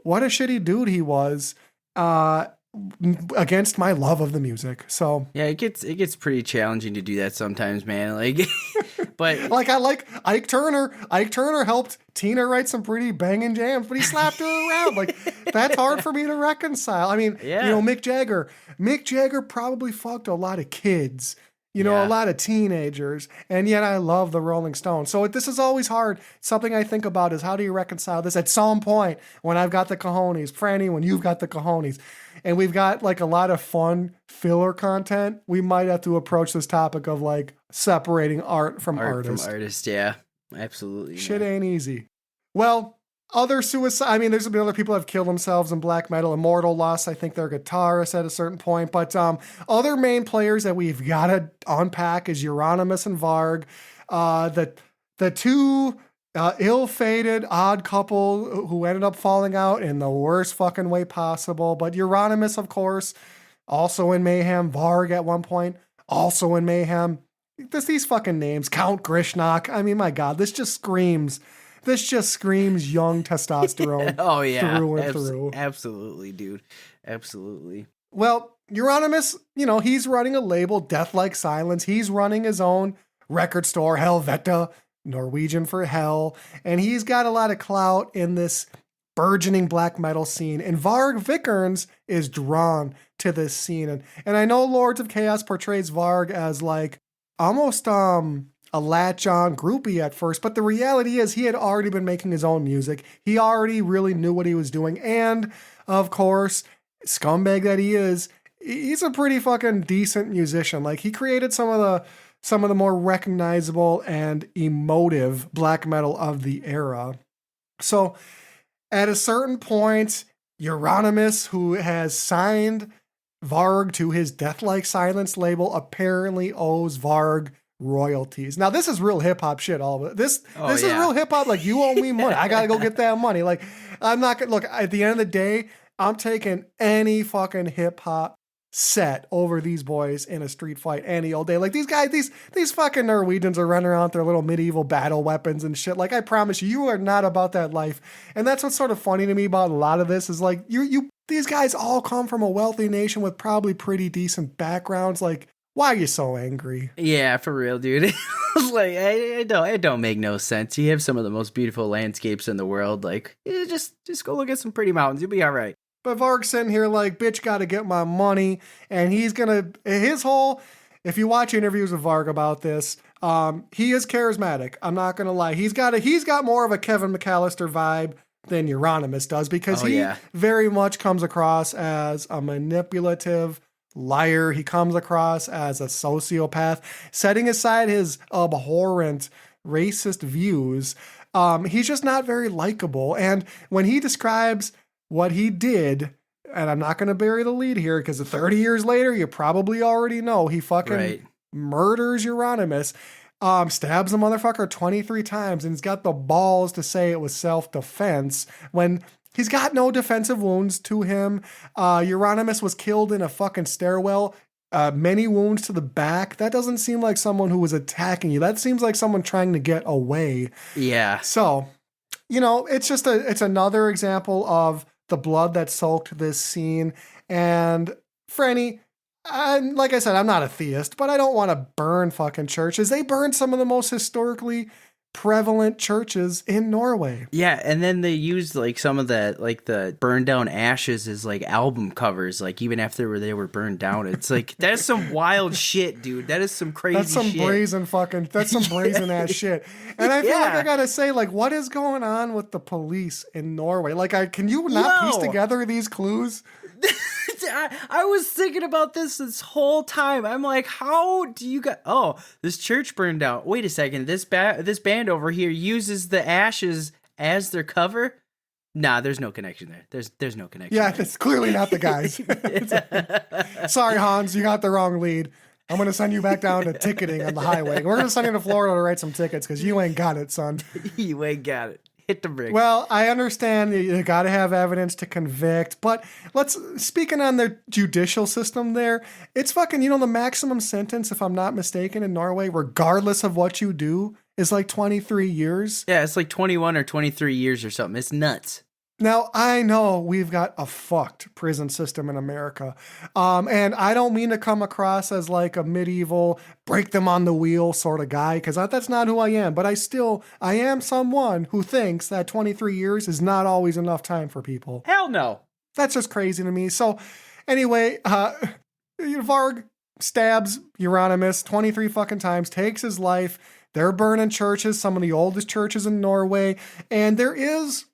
what a shitty dude he was against my love of the music. So yeah, it gets pretty challenging to do that sometimes, man. Like, but like I like Ike Turner. Ike Turner helped Tina write some pretty banging jams, but he slapped her around. Like, that's hard for me to reconcile. I mean, yeah. You know, Mick Jagger probably fucked a lot of kids. You know, a lot of teenagers, and yet I love the Rolling Stones. So this is always hard. Something I think about is how do you reconcile this at some point when I've got the cojones, Frannie, when you've got the cojones, and we've got like a lot of fun filler content, we might have to approach this topic of like separating art from artist. Yeah, absolutely. Shit ain't easy. Well, other suicide, I mean, there's been other people that have killed themselves in black metal. Immortal lost, I think, their guitarist at a certain point. But other main players that we've got to unpack is Euronymous and Varg. The two ill-fated odd couple who ended up falling out in the worst fucking way possible. But Euronymous, of course, also in mayhem. Varg at one point, also in mayhem. These fucking names. Count Grishnak. I mean, my God, this just screams young testosterone. Oh, yeah. Through and through. Absolutely, dude. Absolutely. Well, Euronymous, he's running a label, Death Like Silence. He's running his own record store, Helvete, Norwegian for hell. And he's got a lot of clout in this burgeoning black metal scene. And Varg Vikernes is drawn to this scene. And I know Lords of Chaos portrays Varg as like almost a latch-on groupie at first, but the reality is he had already been making his own music. He already really knew what he was doing. And, of course, scumbag that he is, he's a pretty fucking decent musician. Like, he created some of the more recognizable and emotive black metal of the era. So, at a certain point, Euronymous, who has signed Varg to his Death Like Silence label, apparently owes Varg royalties. Now, this is real hip-hop shit, all of it. This is real hip-hop. Like, you owe me money. I gotta go get that money. Like, I'm not gonna... Look, at the end of the day, I'm taking any fucking hip-hop set over these boys in a street fight any old day. Like, these guys, these fucking Norwegians are running around with their little medieval battle weapons and shit. Like, I promise you, you are not about that life. And that's what's sort of funny to me about a lot of this is, like, these guys all come from a wealthy nation with probably pretty decent backgrounds. Like, why are you so angry? Yeah, for real, dude. Like, it don't make no sense. You have some of the most beautiful landscapes in the world. Like, just go look at some pretty mountains. You'll be all right. But Varg's sitting here like, bitch, gotta get my money. And he's gonna, if you watch interviews with Varg about this, he is charismatic. I'm not gonna lie. He's got more of a Kevin McAllister vibe than Euronymous does, because he very much comes across as a manipulative liar. He comes across as a sociopath. Setting aside his abhorrent racist views, he's just not very likable. And when he describes what he did, and I'm not going to bury the lead here because 30 years later, you probably already know, he fucking murders Euronymous. Stabs the motherfucker 23 times, and he's got the balls to say it was self-defense when he's got no defensive wounds to him. Euronymous was killed in a fucking stairwell, many wounds to the back. That doesn't seem like someone who was attacking you. That seems like someone trying to get away. Yeah. So, it's another example of the blood that soaked this scene. And Frannie, like I said, I'm not a theist, but I don't want to burn fucking churches. They burned some of the most historically prevalent churches in Norway. Yeah, and then they used like some of the burned down ashes as like album covers, like even after they were burned down. It's like, that's some wild shit, dude. That is some crazy shit. That's some brazen ass shit. And I feel like I gotta say, like, what is going on with the police in Norway? Like, can you not piece together these clues? I was thinking about this whole time. I'm like, how do you got? Oh, this church burned down. Wait a second. This band over here uses the ashes as their cover. Nah, there's no connection there. There's no connection. Yeah, there. It's clearly not the guys. Sorry, Hans, you got the wrong lead. I'm gonna send you back down to ticketing on the highway. We're gonna send you to Florida to write some tickets because you ain't got it, son. You ain't got it. Hit the brick. Well, I understand you got to have evidence to convict, but speaking on the judicial system there, it's fucking, the maximum sentence, if I'm not mistaken, in Norway, regardless of what you do, is like 23 years. Yeah, it's like 21 or 23 years or something. It's nuts. Now, I know we've got a fucked prison system in America, and I don't mean to come across as like a medieval break them on the wheel sort of guy, because that's not who I am, but I am someone who thinks that 23 years is not always enough time for people. Hell no. That's just crazy to me. So anyway, Varg stabs Euronymous 23 fucking times, takes his life. They're burning churches, some of the oldest churches in Norway, and there is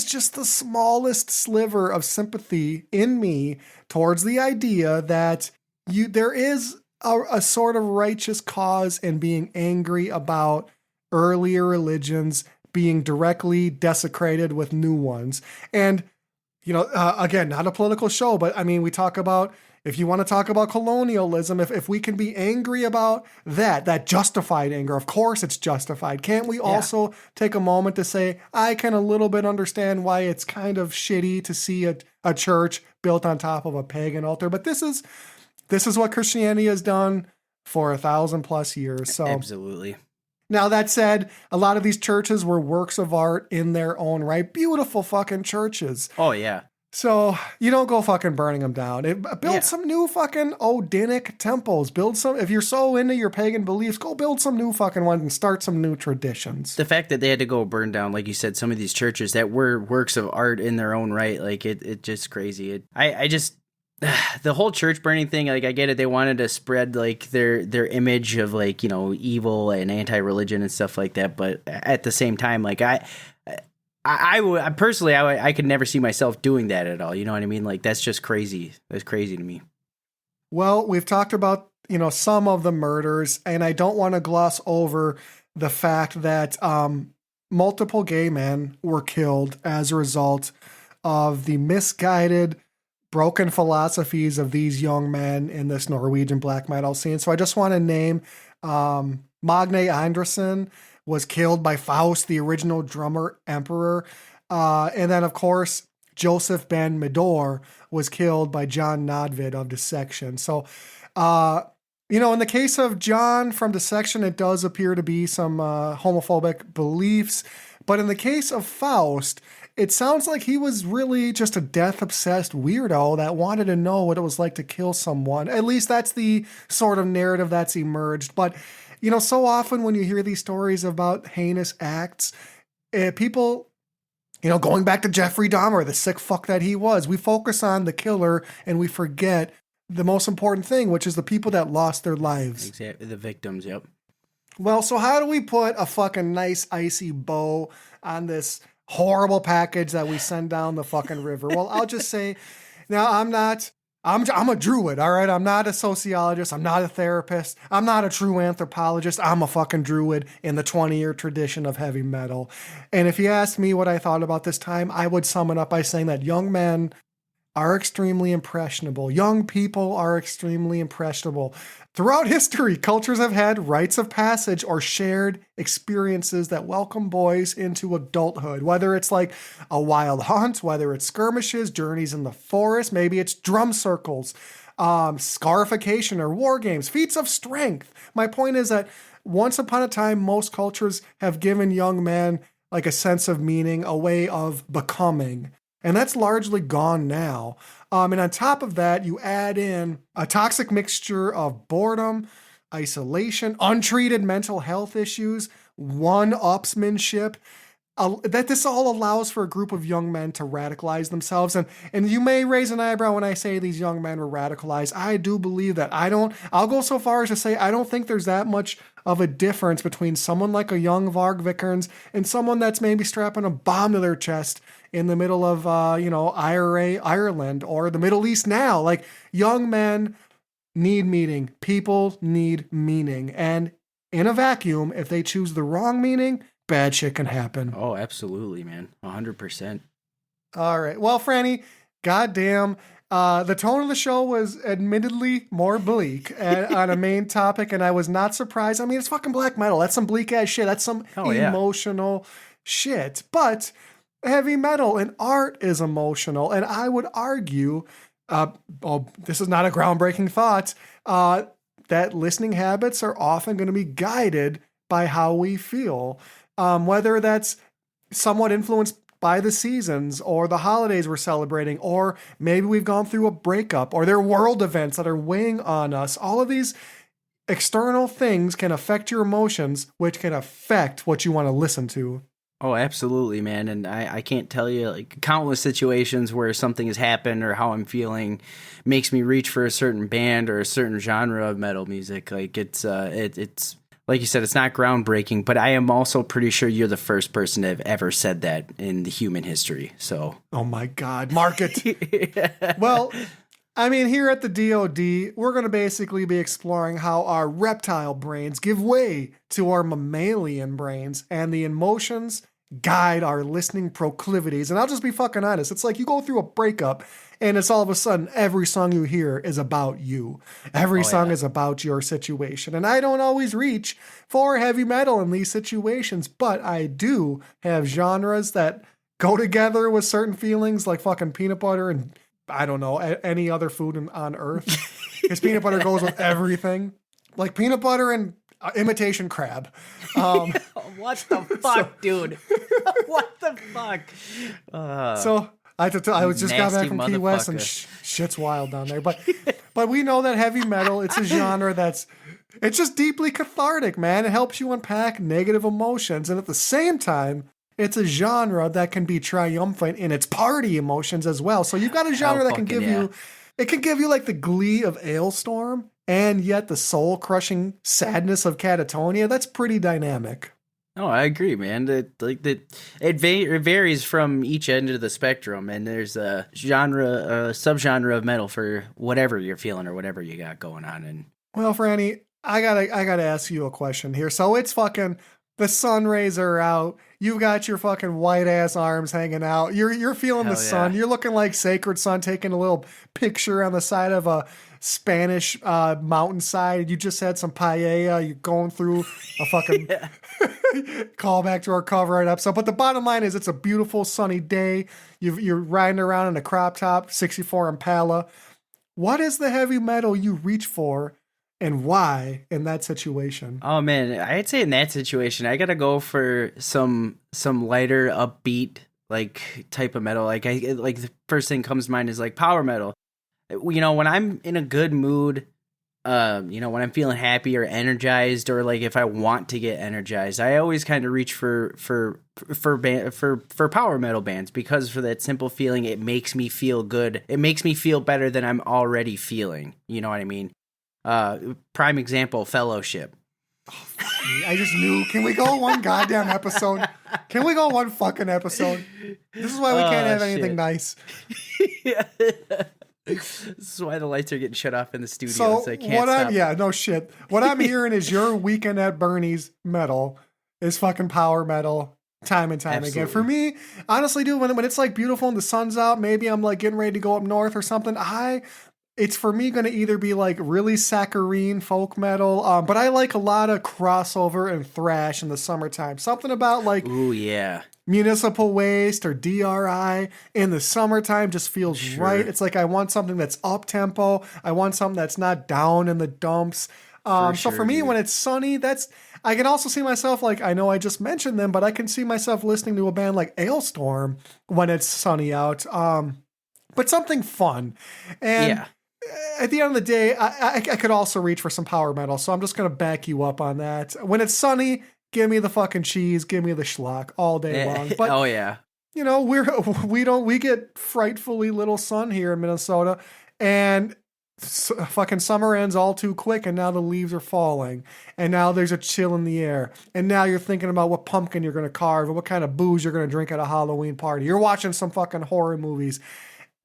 just the smallest sliver of sympathy in me towards the idea that there is a sort of righteous cause in being angry about earlier religions being directly desecrated with new ones. And, again, not a political show, but I mean, we talk about if you want to talk about colonialism, if we can be angry about that justified anger, of course it's justified. Can't we also take a moment to say, I can a little bit understand why it's kind of shitty to see a church built on top of a pagan altar, but this is what Christianity has done for 1,000+ years. So absolutely. Now, that said, a lot of these churches were works of art in their own right. Beautiful fucking churches. Oh, yeah. So you don't go fucking burning them down. Build some new fucking Odinic temples. If you're so into your pagan beliefs, go build some new fucking ones and start some new traditions. The fact that they had to go burn down, like you said, some of these churches that were works of art in their own right, like it just crazy. I just the whole church burning thing, like I get it. They wanted to spread like their image of like, you know, evil and anti-religion and stuff like that. But at the same time, like I would personally, I could never see myself doing that at all. You know what I mean? Like that's just crazy. That's crazy to me. Well, we've talked about, you know, some of the murders, and I don't want to gloss over the fact that multiple gay men were killed as a result of the misguided, broken philosophies of these young men in this Norwegian black metal scene. So I just want to name Magne Andersen was killed by Faust, the original drummer emperor. And then, of course, Joseph Ben Medor was killed by John Nodvid of Dissection. So, you know, in the case of John from Dissection, it does appear to be some homophobic beliefs. But in the case of Faust, it sounds like he was really just a death-obsessed weirdo that wanted to know what it was like to kill someone. At least that's the sort of narrative that's emerged. But, you know, so often when you hear these stories about heinous acts, people, you know, going back to Jeffrey Dahmer, the sick fuck that he was, we focus on the killer and we forget the most important thing, which is the people that lost their lives. Exactly, the victims, yep. Well, so how do we put a fucking nice icy bow on this horrible package that we send down the fucking river? Well, I'll just say, now I'm a druid, all right? I'm not a sociologist. I'm not a therapist. I'm not a true anthropologist. I'm a fucking druid in the 20-year tradition of heavy metal. And if you asked me what I thought about this time, I would sum it up by saying that young men are extremely impressionable. Young people are extremely impressionable. Throughout history, cultures have had rites of passage or shared experiences that welcome boys into adulthood, whether it's like a wild hunt, whether it's skirmishes, journeys in the forest, maybe it's drum circles, scarification or war games, feats of strength. My point is that once upon a time, most cultures have given young men like a sense of meaning, a way of becoming. And that's largely gone now. And on top of that, you add in a toxic mixture of boredom, isolation, untreated mental health issues, one-upsmanship, that this all allows for a group of young men to radicalize themselves. And you may raise an eyebrow when I say these young men were radicalized. I do believe that. I'll go so far as to say I don't think there's that much of a difference between someone like a young Varg Vikernes and someone that's maybe strapping a bomb to their chest in the middle of, Ireland or the Middle East now. Like, young men need meaning. People need meaning. And in a vacuum, if they choose the wrong meaning, bad shit can happen. Oh, absolutely, man. 100%. All right. Well, Frannie, goddamn, the tone of the show was admittedly more bleak on a main topic, and I was not surprised. I mean, it's fucking black metal. That's some bleak-ass shit. That's some emotional shit. But heavy metal and art is emotional, and I would argue, this is not a groundbreaking thought, that listening habits are often going to be guided by how we feel. Whether that's somewhat influenced by the seasons or the holidays we're celebrating, or maybe we've gone through a breakup, or there are world events that are weighing on us. All of these external things can affect your emotions, which can affect what you want to listen to. Oh, absolutely, man. And I can't tell you, like, countless situations where something has happened or how I'm feeling makes me reach for a certain band or a certain genre of metal music. Like, it's like you said, it's not groundbreaking, but I am also pretty sure you're the first person to have ever said that in the human history. So, oh my God, mark it. Well, I mean, here at the DoD, we're going to basically be exploring how our reptile brains give way to our mammalian brains and the emotions guide our listening proclivities. And I'll just be fucking honest. It's like you go through a breakup and it's all of a sudden every song you hear is about you. Every song is about your situation. And I don't always reach for heavy metal in these situations, but I do have genres that go together with certain feelings like fucking peanut butter and I don't know, any other food on earth. Because peanut butter goes with everything. Like peanut butter and imitation crab. What the fuck, dude? What the fuck? So I was just got back from Key West and shit's wild down there. But we know that heavy metal, it's a genre it's just deeply cathartic, man. It helps you unpack negative emotions. And at the same time, it's a genre that can be triumphant in its party emotions as well. So you've got a genre that can give you, it can give you like the glee of Ailstorm and yet the soul-crushing sadness of Catatonia. That's pretty dynamic. Oh, I agree, man. It varies from each end of the spectrum, and there's a subgenre of metal for whatever you're feeling or whatever you got going on. And well, Frannie, I gotta ask you a question here. So it's fucking the sun rays are out. You've got your fucking white ass arms hanging out. You're feeling the sun. You're looking like Sacred Sun taking a little picture on the side of a Spanish mountainside. You just had some paella. You're going through a fucking call back to our cover art episode. But the bottom line is it's a beautiful sunny day. You're riding around in a crop top 64 Impala. What is the heavy metal you reach for? And why in that situation? Oh man, I'd say in that situation, I gotta go for some lighter, upbeat like type of metal. Like the first thing comes to mind is like power metal. You know, when I'm in a good mood, you know, when I'm feeling happy or energized, or like if I want to get energized, I always kind of reach for power metal bands, because for that simple feeling, it makes me feel good. It makes me feel better than I'm already feeling. You know what I mean? Prime example, Fellowship. I just knew. Can we go one goddamn episode? Can we go one fucking episode? This is why we can't have anything nice. This is why the lights are getting shut off in the studio. So I can't stop. No shit. What I'm hearing is your Weekend at Bernie's metal is fucking power metal time and time again. For me, honestly, dude, when it's like beautiful and the sun's out, maybe I'm like getting ready to go up north or something. It's for me going to either be like really saccharine folk metal, but I like a lot of crossover and thrash in the summertime. Something about like Municipal Waste or DRI in the summertime just feels right. It's like I want something that's up tempo. I want something that's not down in the dumps. So for me, when it's sunny, I can also see myself, like, I know I just mentioned them, but I can see myself listening to a band like Ailstorm when it's sunny out. But something fun. And at the end of the day, I could also reach for some power metal, so I'm just going to back you up on that. When it's sunny, give me the fucking cheese, give me the schlock all day long. But, you know, we get frightfully little sun here in Minnesota, and fucking summer ends all too quick, and now the leaves are falling, and now there's a chill in the air, and now you're thinking about what pumpkin you're going to carve and what kind of booze you're going to drink at a Halloween party. You're watching some fucking horror movies.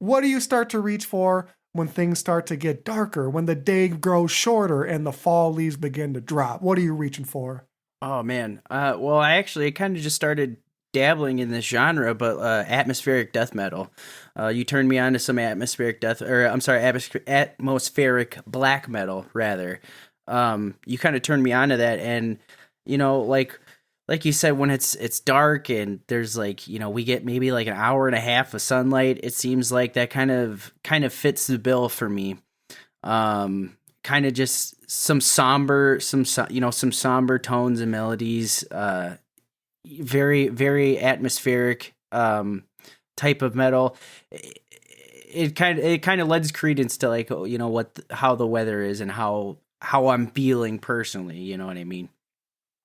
What do you start to reach for when things start to get darker, when the day grows shorter and the fall leaves begin to drop? What are you reaching for? Oh, man. Well, I actually kind of just started dabbling in this genre, but atmospheric death metal. You turned me on to some atmospheric black metal, rather. You kind of turned me on to that, and, you know, like you said, when it's dark and there's like, you know, we get maybe like an hour and a half of sunlight, it seems like that kind of fits the bill for me. Kind of just some somber tones and melodies, very, very atmospheric, type of metal. It kind of lends credence to, like, you know, how the weather is and how I'm feeling personally. You know what I mean?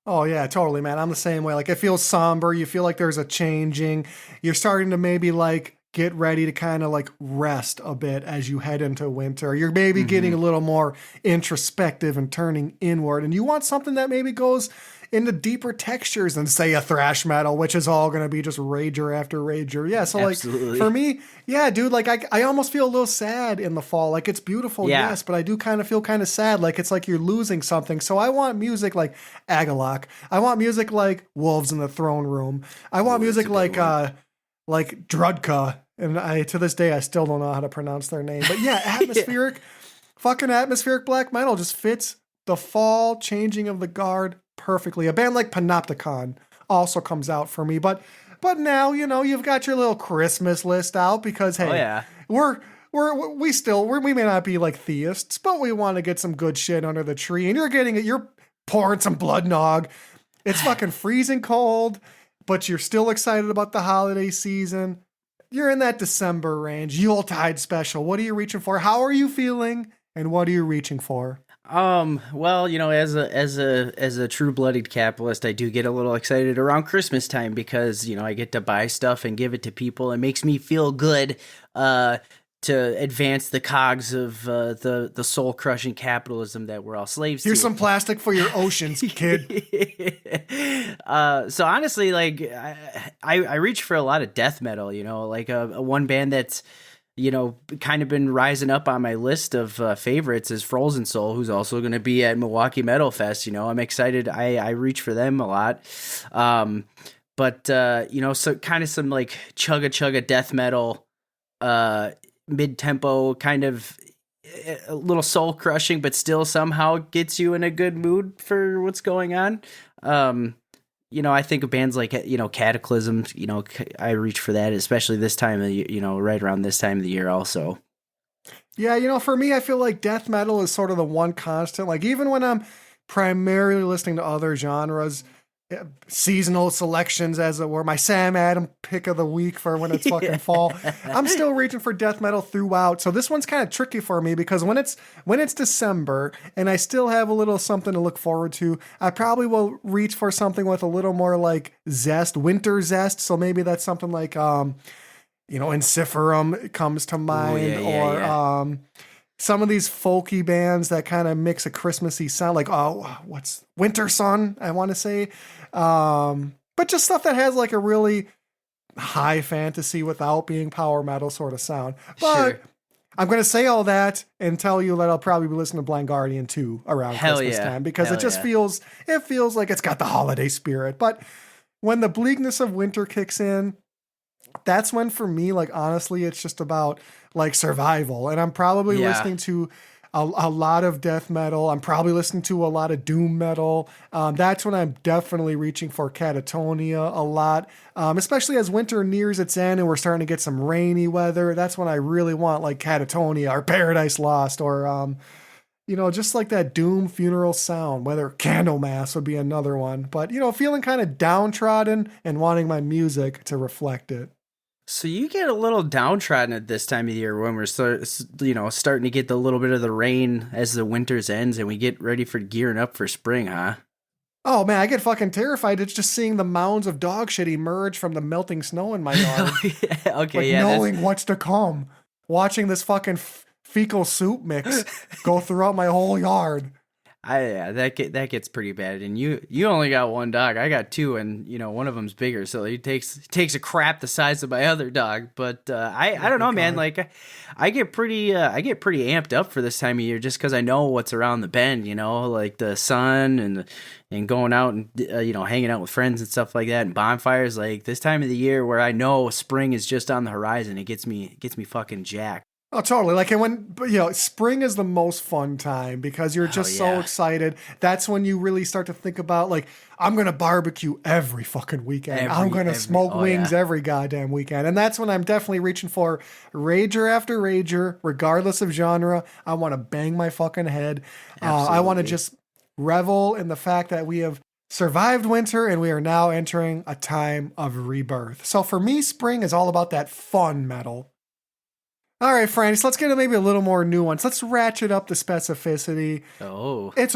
Oh, yeah, totally, man. I'm the same way. Like, it feels somber. You feel like there's a changing. You're starting to maybe, like, get ready to kind of, like, rest a bit as you head into winter. You're maybe getting a little more introspective and turning inward. And you want something that maybe goes into deeper textures than say a thrash metal, which is all going to be just rager after rager. Yeah. So Absolutely. like for me, yeah, dude, like I almost feel a little sad in the fall. Like it's beautiful. Yeah. Yes. But I do kind of feel kind of sad. Like it's like you're losing something. So I want music like Agalok. I want music like Wolves in the Throne Room. I want music like Drudka. And to this day, I still don't know how to pronounce their name. But yeah, atmospheric, fucking atmospheric black metal just fits the fall changing of the guard perfectly. A band like Panopticon also comes out for me. But now, you know, you've got your little Christmas list out because, hey, we may not be like theists, but we want to get some good shit under the tree. And you're pouring some blood nog. It's fucking freezing cold, but you're still excited about the holiday season. You're in that December range, Yuletide special. What are you reaching for? How are you feeling? And what are you reaching for? Well, you know, as a true-blooded capitalist, I do get a little excited around Christmas time because, you know, I get to buy stuff and give it to people. It makes me feel good, to advance the cogs of the soul-crushing capitalism that we're all slaves to. Here's some plastic for your oceans, kid. So honestly, like I reach for a lot of death metal, you know, like a one band that's, you know, kind of been rising up on my list of favorites is Frozen Soul, who's also going to be at Milwaukee Metalfest. You know, I'm excited. I reach for them a lot. But you know, so kind of some like chugga death metal, mid-tempo, kind of a little soul crushing, but still somehow gets you in a good mood for what's going on. You know, I think of bands like, you know, Cataclysm, you know, I reach for that, especially this time of the, you know, right around this time of the year also. Yeah, you know, for me, I feel like death metal is sort of the one constant. Like even when I'm primarily listening to other genres, seasonal selections, as it were, my Sam Adam pick of the week for when it's fucking fall, I'm still reaching for death metal throughout. So this one's kind of tricky for me because when it's December and I still have a little something to look forward to, I probably will reach for something with a little more like zest, winter zest. So maybe that's something like you know, Ensiferum comes to mind, some of these folky bands that kind of mix a Christmassy sound, like, what's Winter Sun, I want to say. But just stuff that has like a really high fantasy without being power metal sort of sound. But sure. I'm going to say all that and tell you that I'll probably be listening to Blind Guardian 2 around Christmas time because it just feels like it's got the holiday spirit. But when the bleakness of winter kicks in, that's when for me, like, honestly, it's just about like survival. And I'm probably listening to a lot of death metal. I'm probably listening to a lot of doom metal. That's when I'm definitely reaching for Catatonia a lot, especially as winter nears its end and we're starting to get some rainy weather. That's when I really want like Catatonia or Paradise Lost or, you know, just like that doom funeral sound, whether Candlemass would be another one. But, you know, feeling kind of downtrodden and wanting my music to reflect it. So you get a little downtrodden at this time of year when we're starting to get the little bit of the rain as the winter's ends and we get ready for gearing up for spring, huh? Oh man, I get fucking terrified. It's just seeing the mounds of dog shit emerge from the melting snow in my yard. Knowing what's to come. Watching this fucking fecal soup mix go throughout my whole yard. That gets pretty bad. And you only got one dog. I got two, and you know one of them's bigger, so he takes a crap the size of my other dog. But I don't know, man. Like I get pretty amped up for this time of year just because I know what's around the bend. You know, like the sun and going out and you know, hanging out with friends and stuff like that, and bonfires. Like this time of the year where I know spring is just on the horizon, it gets me fucking jacked. Oh, totally. Like, and spring is the most fun time because you're just so excited. That's when you really start to think about, like, I'm going to barbecue every fucking weekend. I'm going to smoke wings every goddamn weekend. And that's when I'm definitely reaching for rager after rager, regardless of genre. I want to bang my fucking head. I want to just revel in the fact that we have survived winter and we are now entering a time of rebirth. So for me, spring is all about that fun metal. All right, Frannie, so let's get maybe a little more nuance. Let's ratchet up the specificity. Oh. It's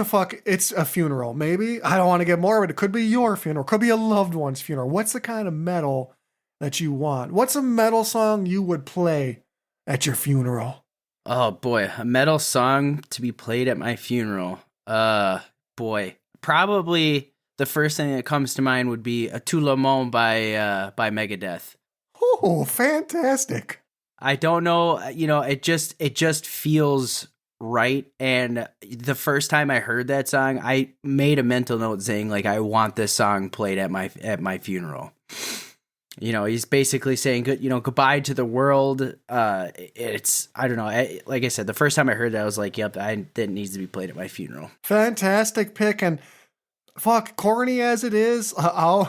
a funeral, maybe. I don't want to get more, but it could be your funeral. It could be a loved one's funeral. What's the kind of metal that you want? What's a metal song you would play at your funeral? Oh, boy. A metal song to be played at my funeral. Boy. Probably the first thing that comes to mind would be a Tout le Monde by Megadeth. Oh, fantastic. I don't know, it just feels right. And the first time I heard that song, I made a mental note saying, like, I want this song played at my funeral. He's basically saying goodbye to the world. It's, I don't know. Like I said, the first time I heard that, I was like, yep, that needs to be played at my funeral. Fantastic pick. And fuck, corny as it is, I'm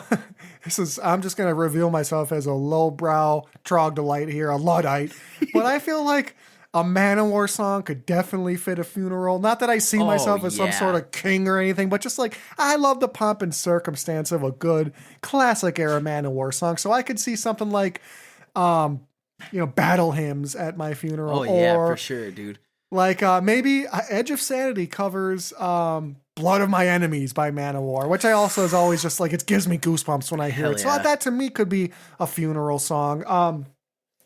just going to reveal myself as a lowbrow troglodyte here, a Luddite. But I feel like a Manowar song could definitely fit a funeral. Not that I see myself as some sort of king or anything, but just like, I love the pomp and circumstance of a good classic era Manowar song. So I could see something like, battle hymns at my funeral. Oh yeah, for sure, dude. Like maybe Edge of Sanity covers Blood of My Enemies by Manowar, which I also is always just like, it gives me goosebumps when I hear it. Yeah. So that to me could be a funeral song.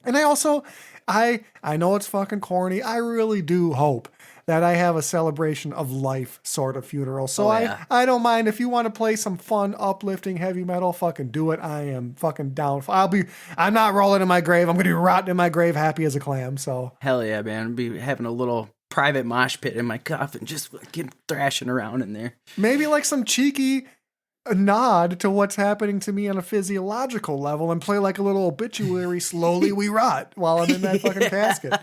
And I also, I know it's fucking corny. I really do hope that I have a celebration of life sort of funeral. So I don't mind if you want to play some fun, uplifting heavy metal, fucking do it. I am fucking down. I'm not rolling in my grave. I'm going to be rotting in my grave happy as a clam. So hell yeah, man. I'll be having a little private mosh pit in my coffin, just fucking thrashing around in there. Maybe like some cheeky nod to what's happening to me on a physiological level and play like a little obituary, Slowly We Rot, while I'm in that fucking casket.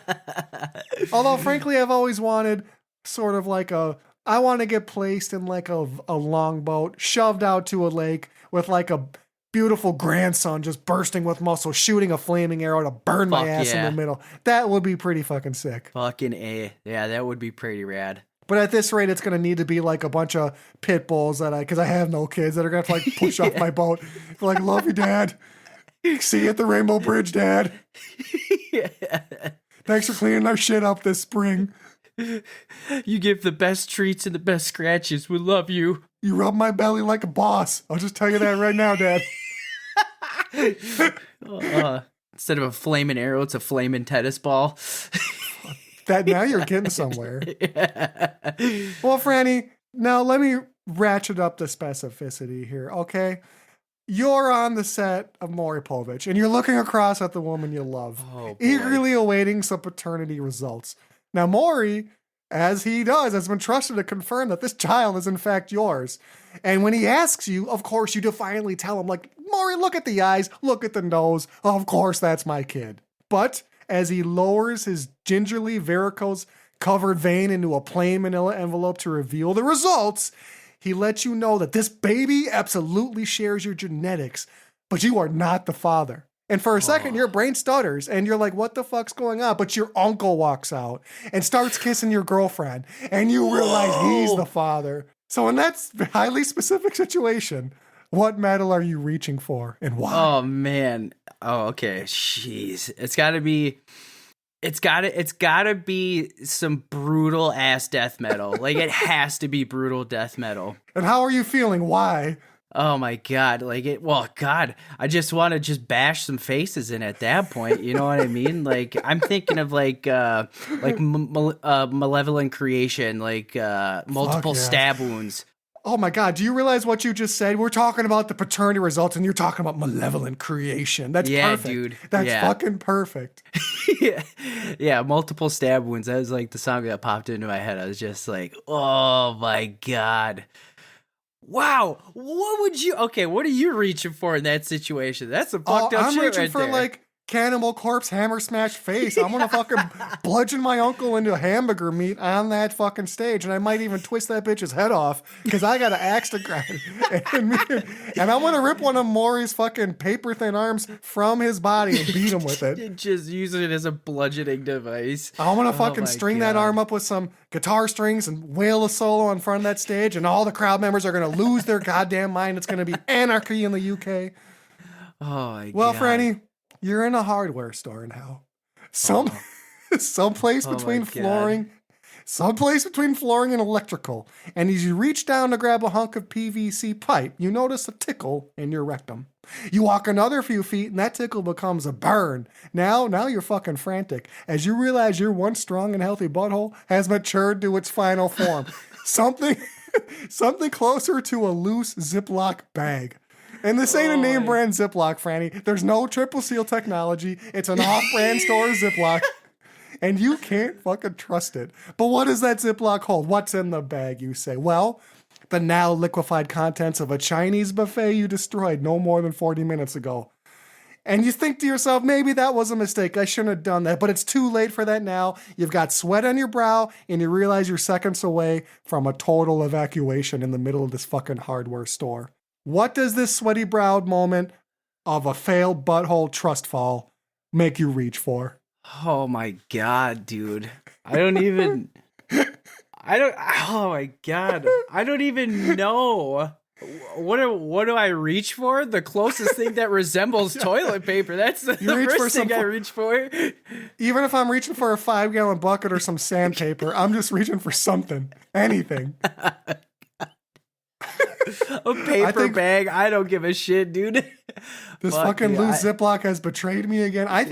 Although, frankly, I've always wanted sort of like I want to get placed in like a longboat, shoved out to a lake with like a beautiful grandson just bursting with muscle, shooting a flaming arrow to burn my ass in the middle. That would be pretty fucking sick. Fucking A. Yeah, that would be pretty rad. But at this rate, it's going to need to be like a bunch of pit bulls because I have no kids that are going to have to like push off my boat. Like, love you, Dad. See you at the Rainbow Bridge, Dad. Yeah. Thanks for cleaning our shit up this spring. You give the best treats and the best scratches. We love you. You rub my belly like a boss. I'll just tell you that right now, Dad. Instead of a flaming arrow, it's a flaming tennis ball. That now you're getting somewhere. Yeah. Well, Frannie, now let me ratchet up the specificity here, okay? You're on the set of Maury Povich, and you're looking across at the woman you love, eagerly awaiting some paternity results. Now, Maury, as he does, has been trusted to confirm that this child is in fact yours. And when he asks you, of course, you defiantly tell him, like, Maury, look at the eyes, look at the nose. Of course, that's my kid. But as he lowers his gingerly varicose-covered vein into a plain manila envelope to reveal the results, he lets you know that this baby absolutely shares your genetics, but you are not the father. And for a second, your brain stutters, and you're like, what the fuck's going on? But your uncle walks out and starts kissing your girlfriend, and you realize he's the father. So in that highly specific situation, what metal are you reaching for, and why? Oh, man. Oh, okay. Jeez. It's gotta be some brutal ass death metal. Like, it has to be brutal death metal. And how are you feeling? Why? Oh my God. God, I just want to just bash some faces in at that point. You know what I mean? Like, I'm thinking of malevolent creation, like multiple stab wounds. Oh my God, do you realize what you just said? We're talking about the paternity results and you're talking about malevolent creation. That's perfect. Dude. That's fucking perfect. Yeah, multiple stab wounds. That was like the song that popped into my head. I was just like, oh my God. Wow. What are you reaching for in that situation? That's some fucked up shit. I'm reaching right for there. like Cannibal Corpse hammer smash face. I'm gonna fucking bludgeon my uncle into hamburger meat on that fucking stage, and I might even twist that bitch's head off because I got an axe to grind. And I'm gonna rip one of Maury's fucking paper thin arms from his body and beat him with it. Just use it as a bludgeoning device. I'm gonna fucking string that arm up with some guitar strings and wail a solo in front of that stage, and all the crowd members are gonna lose their goddamn mind. It's gonna be anarchy in the UK. Oh my God. Well, Frannie, you're in a hardware store now. Someplace between flooring and electrical. And as you reach down to grab a hunk of PVC pipe, you notice a tickle in your rectum. You walk another few feet and that tickle becomes a burn. Now you're fucking frantic as you realize your once strong and healthy butthole has matured to its final form. Something Something closer to a loose Ziploc bag. And this ain't a name brand Ziploc, Franny. There's no triple seal technology. It's an off-brand store Ziploc. And you can't fucking trust it. But what does that Ziploc hold? What's in the bag, you say? Well, the now liquefied contents of a Chinese buffet you destroyed no more than 40 minutes ago. And you think to yourself, maybe that was a mistake. I shouldn't have done that. But it's too late for that now. You've got sweat on your brow, and you realize you're seconds away from a total evacuation in the middle of this fucking hardware store. What does this sweaty-browed moment of a failed butthole trust fall make you reach for? Oh my God, dude. Oh my God. I don't even know. What do I reach for? The closest thing that resembles toilet paper. That's the first thing I reach for. Even if I'm reaching for a 5-gallon bucket or some sandpaper, I'm just reaching for something. Anything. A paper bag. I don't give a shit, dude. This fucking loose Ziploc has betrayed me again. I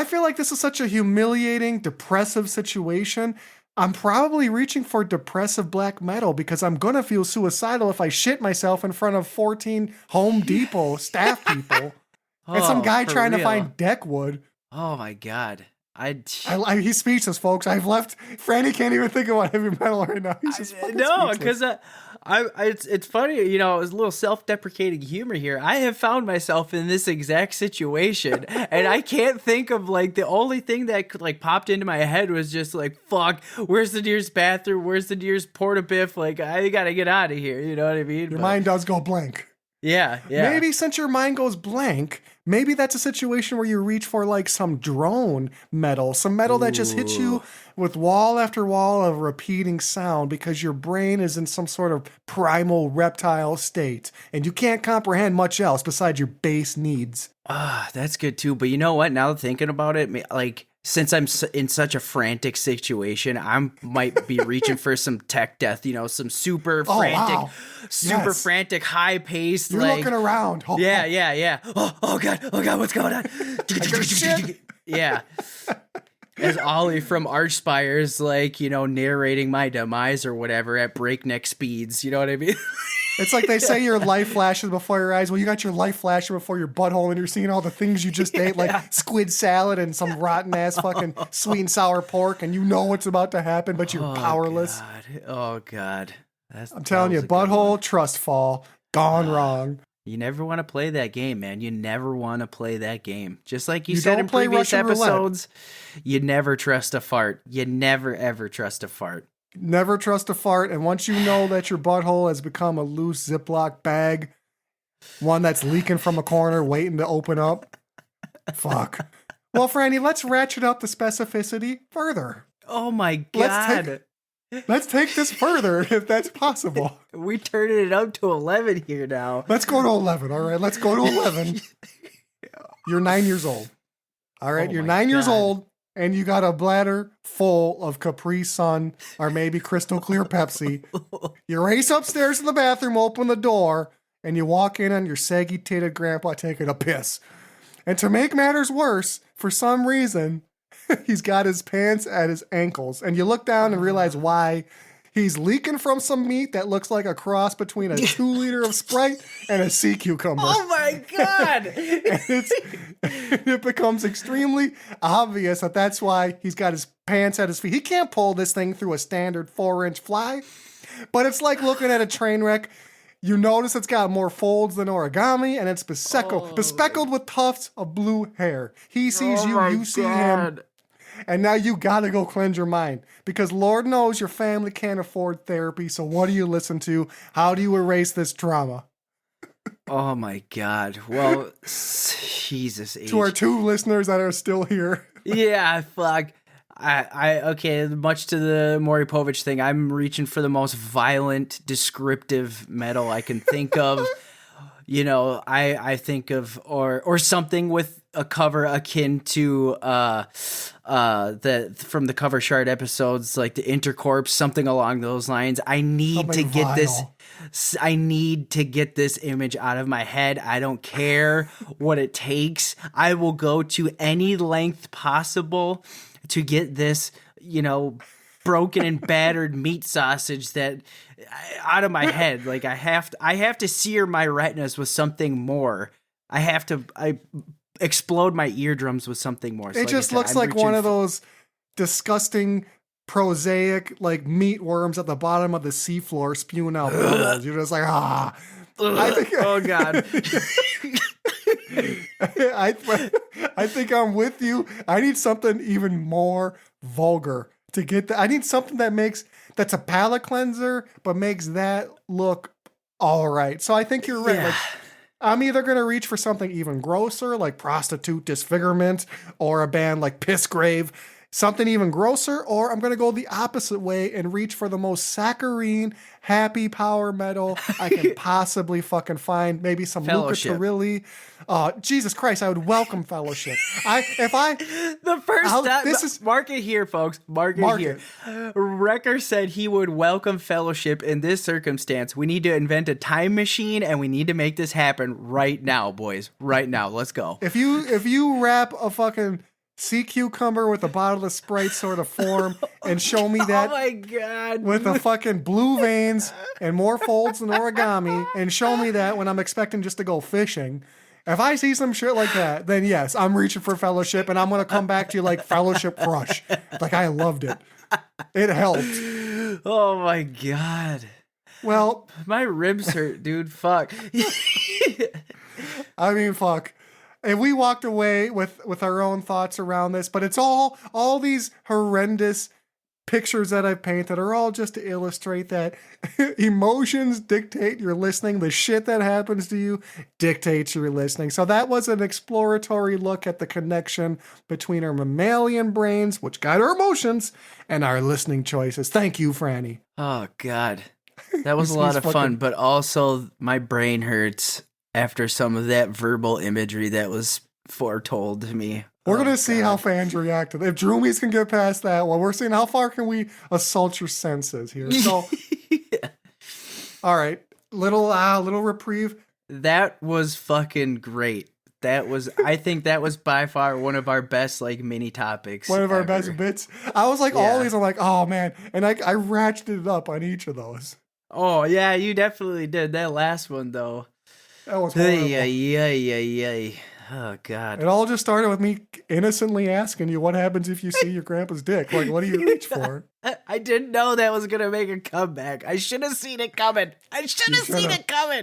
feel like this is such a humiliating, depressive situation. I'm probably reaching for depressive black metal because I'm going to feel suicidal if I shit myself in front of 14 Home Depot staff people and some guy trying to find deck wood. Oh my God. He's speechless, folks. Franny can't even think about heavy metal right now. He's just fucking speechless. Because it's funny, it's a little self-deprecating humor here. I have found myself in this exact situation, and I can't think of the only thing that could popped into my head was just fuck, where's the nearest bathroom? Where's the nearest porta-biff? I gotta get out of here. You know what I mean? Your mind does go blank. Yeah. Maybe since your mind goes blank, maybe that's a situation where you reach for some drone metal, some metal that just hits you with wall after wall of repeating sound because your brain is in some sort of primal reptile state and you can't comprehend much else besides your base needs. That's good too. But you know what? Now thinking about it, since I'm in such a frantic situation, I might be reaching for some tech death, some super frantic, high paced. You're looking around. Yeah. Oh God, what's going on? Yeah. As Ollie from Archspire's narrating my demise or whatever at breakneck speeds. You know what I mean? It's like they say your life flashes before your eyes. Well, you got your life flashing before your butthole and you're seeing all the things you just ate, like squid salad and some rotten ass fucking sweet and sour pork, and you know what's about to happen, but you're powerless. Oh God. I'm telling you, butthole trust fall gone wrong. You never want to play that game, man. You never want to play that game. Just like you said in previous episodes, you never trust a fart. You never, ever trust a fart. Never trust a fart. And once you know that your butthole has become a loose Ziploc bag, one that's leaking from a corner waiting to open up, fuck. Well, Franny, let's ratchet up the specificity further. Oh my God. Let's take this further if that's possible. We turned it up to 11 here now. Let's go to 11. All right, let's go to 11. You're 9 years old. All right, you're 9 years old, and you got a bladder full of Capri Sun or maybe crystal clear Pepsi. You race upstairs to the bathroom, open the door, and you walk in on your saggy-titted grandpa taking a piss. And to make matters worse, for some reason, he's got his pants at his ankles, and you look down and realize why. He's leaking from some meat that looks like a cross between a 2-liter of Sprite and a sea cucumber. Oh my God! It becomes extremely obvious that that's why he's got his pants at his feet. He can't pull this thing through a standard 4-inch fly, but it's like looking at a train wreck. You notice it's got more folds than origami, and it's bespeckled with tufts of blue hair. He sees you see him. And now you gotta go cleanse your mind because Lord knows your family can't afford therapy. So what do you listen to? How do you erase this trauma? Oh my God. Well, Jesus. To our 2 listeners that are still here. Yeah, fuck. Okay, much to the Maury Povich thing, I'm reaching for the most violent, descriptive metal I can think of. I think of or something with a cover akin to from the Cover Shard episodes, like the Intercorpse, something along those lines. I need to get this image out of my head. I don't care what it takes. I will go to any length possible to get this, broken and battered meat sausage that out of my head. Like I have to sear my retinas with something more. I explode my eardrums with something more. So it just looks like one of those disgusting prosaic like meat worms at the bottom of the seafloor spewing out bubbles. You're just like, I think, oh God. I think I'm with you. I need something even more vulgar to get that. I need something that's a palate cleanser, but makes that look all right. So I think you're right. Yeah. Like, I'm either going to reach for something even grosser, like Prostitute Disfigurement, or a band like Pissgrave, something even grosser, or I'm going to go the opposite way and reach for the most saccharine, happy power metal I can possibly fucking find. Maybe some Luca Turilli. Jesus Christ, I would welcome Fellowship. Mark it here, folks. Mark it here. Wrecker said he would welcome Fellowship in this circumstance. We need to invent a time machine, and we need to make this happen right now, boys. Right now. Let's go. If you wrap a fucking sea cucumber with a bottle of Sprite sort of form and show me that oh my God. with the fucking blue veins and more folds than origami, and show me that when I'm expecting just to go fishing. If I see some shit like that, then yes, I'm reaching for Fellowship, and I'm going to come back to you like Fellowship Crush. Like, I loved it. It helped. Oh my God. Well, my ribs hurt, dude. Fuck. I mean, fuck. And we walked away with our own thoughts around this, but it's all these horrendous pictures that I've painted are all just to illustrate that emotions dictate your listening. The shit that happens to you dictates your listening. So that was an exploratory look at the connection between our mammalian brains, which guide our emotions, and our listening choices. Thank you, Frannie. Oh, God. That was a lot of fun, but also my brain hurts after some of that verbal imagery that was foretold to me. We're going to see how fans react to it. If Droomies can get past that one, we're seeing how far can we assault your senses here. So, yeah. All right, little reprieve. That was fucking great. I think that was by far one of our best like mini topics. One of our best bits. I was like, all these, I'm like, oh man. And I ratcheted it up on each of those. Oh yeah, you definitely did. That last one though. That was horrible. Yeah. Oh, God. It all just started with me innocently asking you what happens if you see your grandpa's dick. Like, what do you reach for? I didn't know that was going to make a comeback. I should have seen it coming.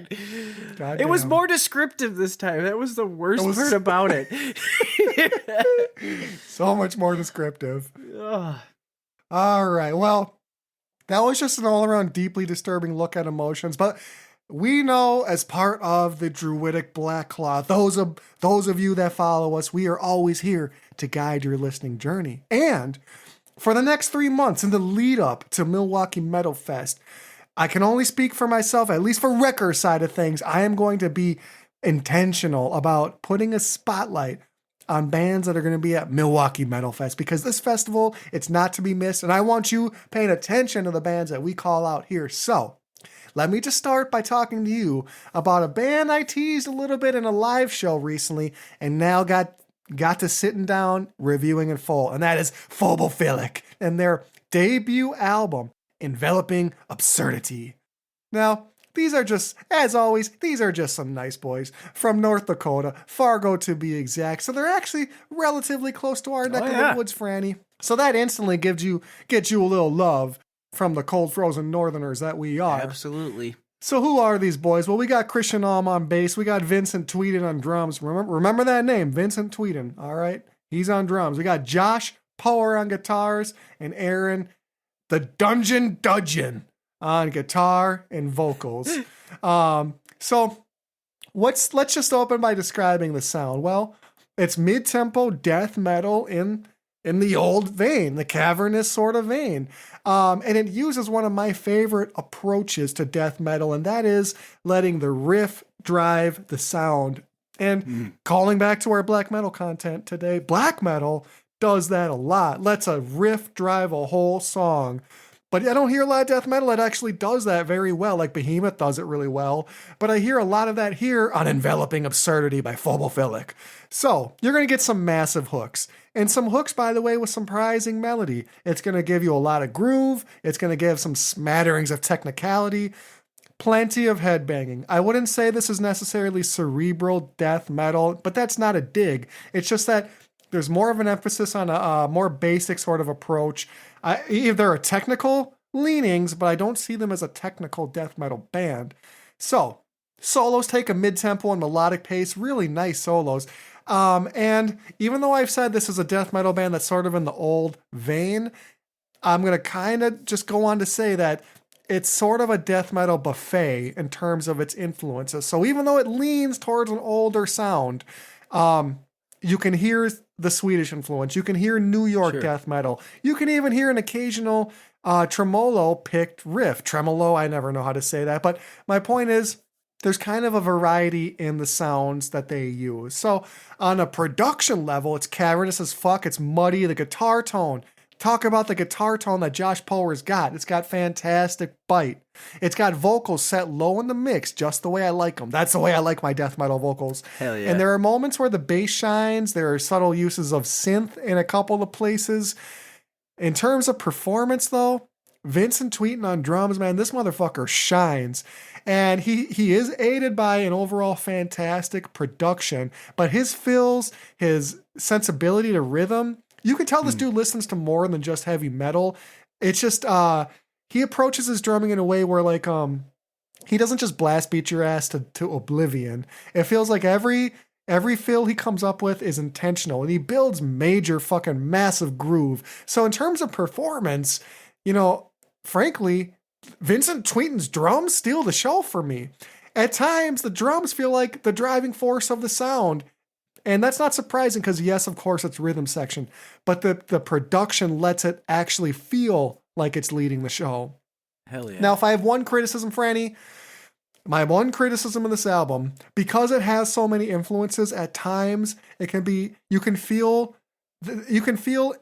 It was more descriptive this time. That was the worst part about it. So much more descriptive. All right. Well, that was just an all-around deeply disturbing look at emotions. But we know, as part of the Druidic Black Cloth, those of you that follow us, we are always here to guide your listening journey. And for the next 3 months in the lead up to Milwaukee Metalfest, I can only speak for myself, at least for Wrecker's side of things, I am going to be intentional about putting a spotlight on bands that are going to be at Milwaukee Metalfest, because this festival, it's not to be missed, and I want you paying attention to the bands that we call out here. So, let me just start by talking to you about a band I teased a little bit in a live show recently and now got to sitting down reviewing in full, and that is Phobophillic and their debut album, Enveloping Absurdity. Now, these are just, as always, these are just some nice boys from North Dakota, Fargo to be exact, so they're actually relatively close to our neck of the woods, Frannie. So that instantly gets you a little love from the cold frozen northerners that we are. Absolutely. So who are these boys? Well, we got Christian Alm on bass. We got Vincent Tweeden on drums. Remember that name, Vincent Tweeden. All right. He's on drums. We got Josh Power on guitars and Aaron, the Dungeon Dudgeon, on guitar and vocals. So let's just open by describing the sound. Well, it's mid-tempo death metal in the old vein, the cavernous sort of vein. And it uses one of my favorite approaches to death metal, and that is letting the riff drive the sound. And calling back to our black metal content today, black metal does that a lot. Lets a riff drive a whole song. But I don't hear a lot of death metal that actually does that very well. Like Behemoth does it really well. But I hear a lot of that here on Enveloping Absurdity by Phobophillic. So you're going to get some massive hooks. And some hooks, by the way, with some surprising melody. It's going to give you a lot of groove. It's going to give some smatterings of technicality. Plenty of headbanging. I wouldn't say this is necessarily cerebral death metal, but that's not a dig. It's just that there's more of an emphasis on a more basic sort of approach. There are technical leanings, but I don't see them as a technical death metal band. So, solos take a mid-tempo and melodic pace, really nice solos. And even though I've said this is a death metal band that's sort of in the old vein, I'm going to kind of just go on to say that it's sort of a death metal buffet in terms of its influences. So even though it leans towards an older sound, you can hear the Swedish influence. You can hear New York death metal. You can even hear an occasional tremolo picked riff. Tremolo, I never know how to say that. But my point is, there's kind of a variety in the sounds that they use. So on a production level, it's cavernous as fuck. It's muddy. The guitar tone. Talk about the guitar tone that Josh Power's got. It's got fantastic bite. It's got vocals set low in the mix, just the way I like them. That's the way I like my death metal vocals. Hell yeah. And there are moments where the bass shines. There are subtle uses of synth in a couple of places. In terms of performance, though, Vincent Tweetin on drums, man, this motherfucker shines. And he is aided by an overall fantastic production. But his fills, his sensibility to rhythm, you can tell this dude listens to more than just heavy metal. It's just, he approaches his drumming in a way where, like, he doesn't just blast beat your ass to oblivion. It feels like every fill he comes up with is intentional, and he builds major fucking massive groove. So in terms of performance, you know, frankly, Vincent Tweetin's drums steal the show for me. At times, the drums feel like the driving force of the sound. And that's not surprising because, yes, of course, it's rhythm section. But the production lets it actually feel like it's leading the show. Hell yeah. Now, if I have one criticism, Frannie, my one criticism of this album, because it has so many influences, at times, it can be, you can feel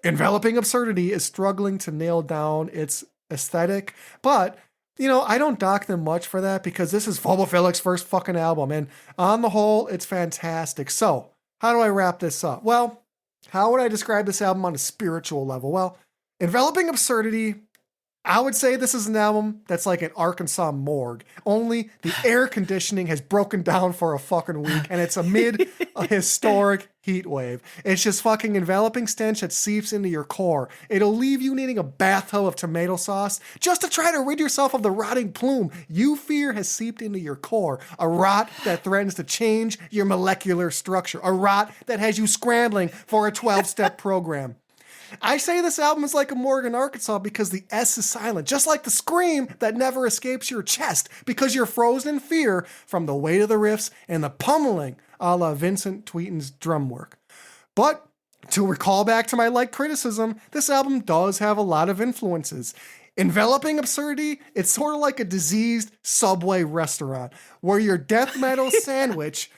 Enveloping Absurdity is struggling to nail down its aesthetic. But, you know, I don't dock them much for that because this is Phobophilic's first fucking album. And on the whole, it's fantastic. So, how do I wrap this up? Well, how would I describe this album on a spiritual level? Well, Enveloping Absurdity, I would say this is an album that's like an Arkansas morgue. Only the air conditioning has broken down for a fucking week, and it's amid a historic heat wave. It's just fucking enveloping stench that seeps into your core. It'll leave you needing a bathtub of tomato sauce just to try to rid yourself of the rotting plume you fear has seeped into your core. A rot that threatens to change your molecular structure. A rot that has you scrambling for a 12-step program. I say this album is like a morgue in Arkansas because the S is silent, just like the scream that never escapes your chest because you're frozen in fear from the weight of the riffs and the pummeling a la Vincent Tweetin's drum work. But to recall back to my light criticism, this album does have a lot of influences. Enveloping Absurdity, it's sort of like a diseased Subway restaurant where your death metal sandwich,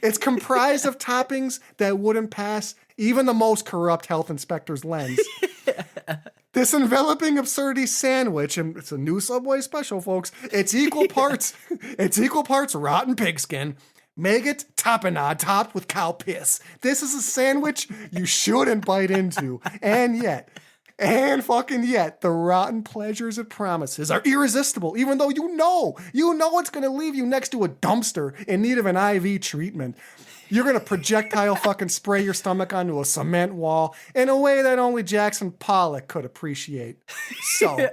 it's comprised of toppings that wouldn't pass even the most corrupt health inspector's lens. This Enveloping Absurdity sandwich, and it's a new Subway special, folks, it's equal parts rotten pigskin, maggot tapenade topped with cow piss. This is a sandwich you shouldn't bite into. And yet, the rotten pleasures it promises are irresistible, even though you know it's going to leave you next to a dumpster in need of an IV treatment. You're going to projectile fucking spray your stomach onto a cement wall in a way that only Jackson Pollock could appreciate. So,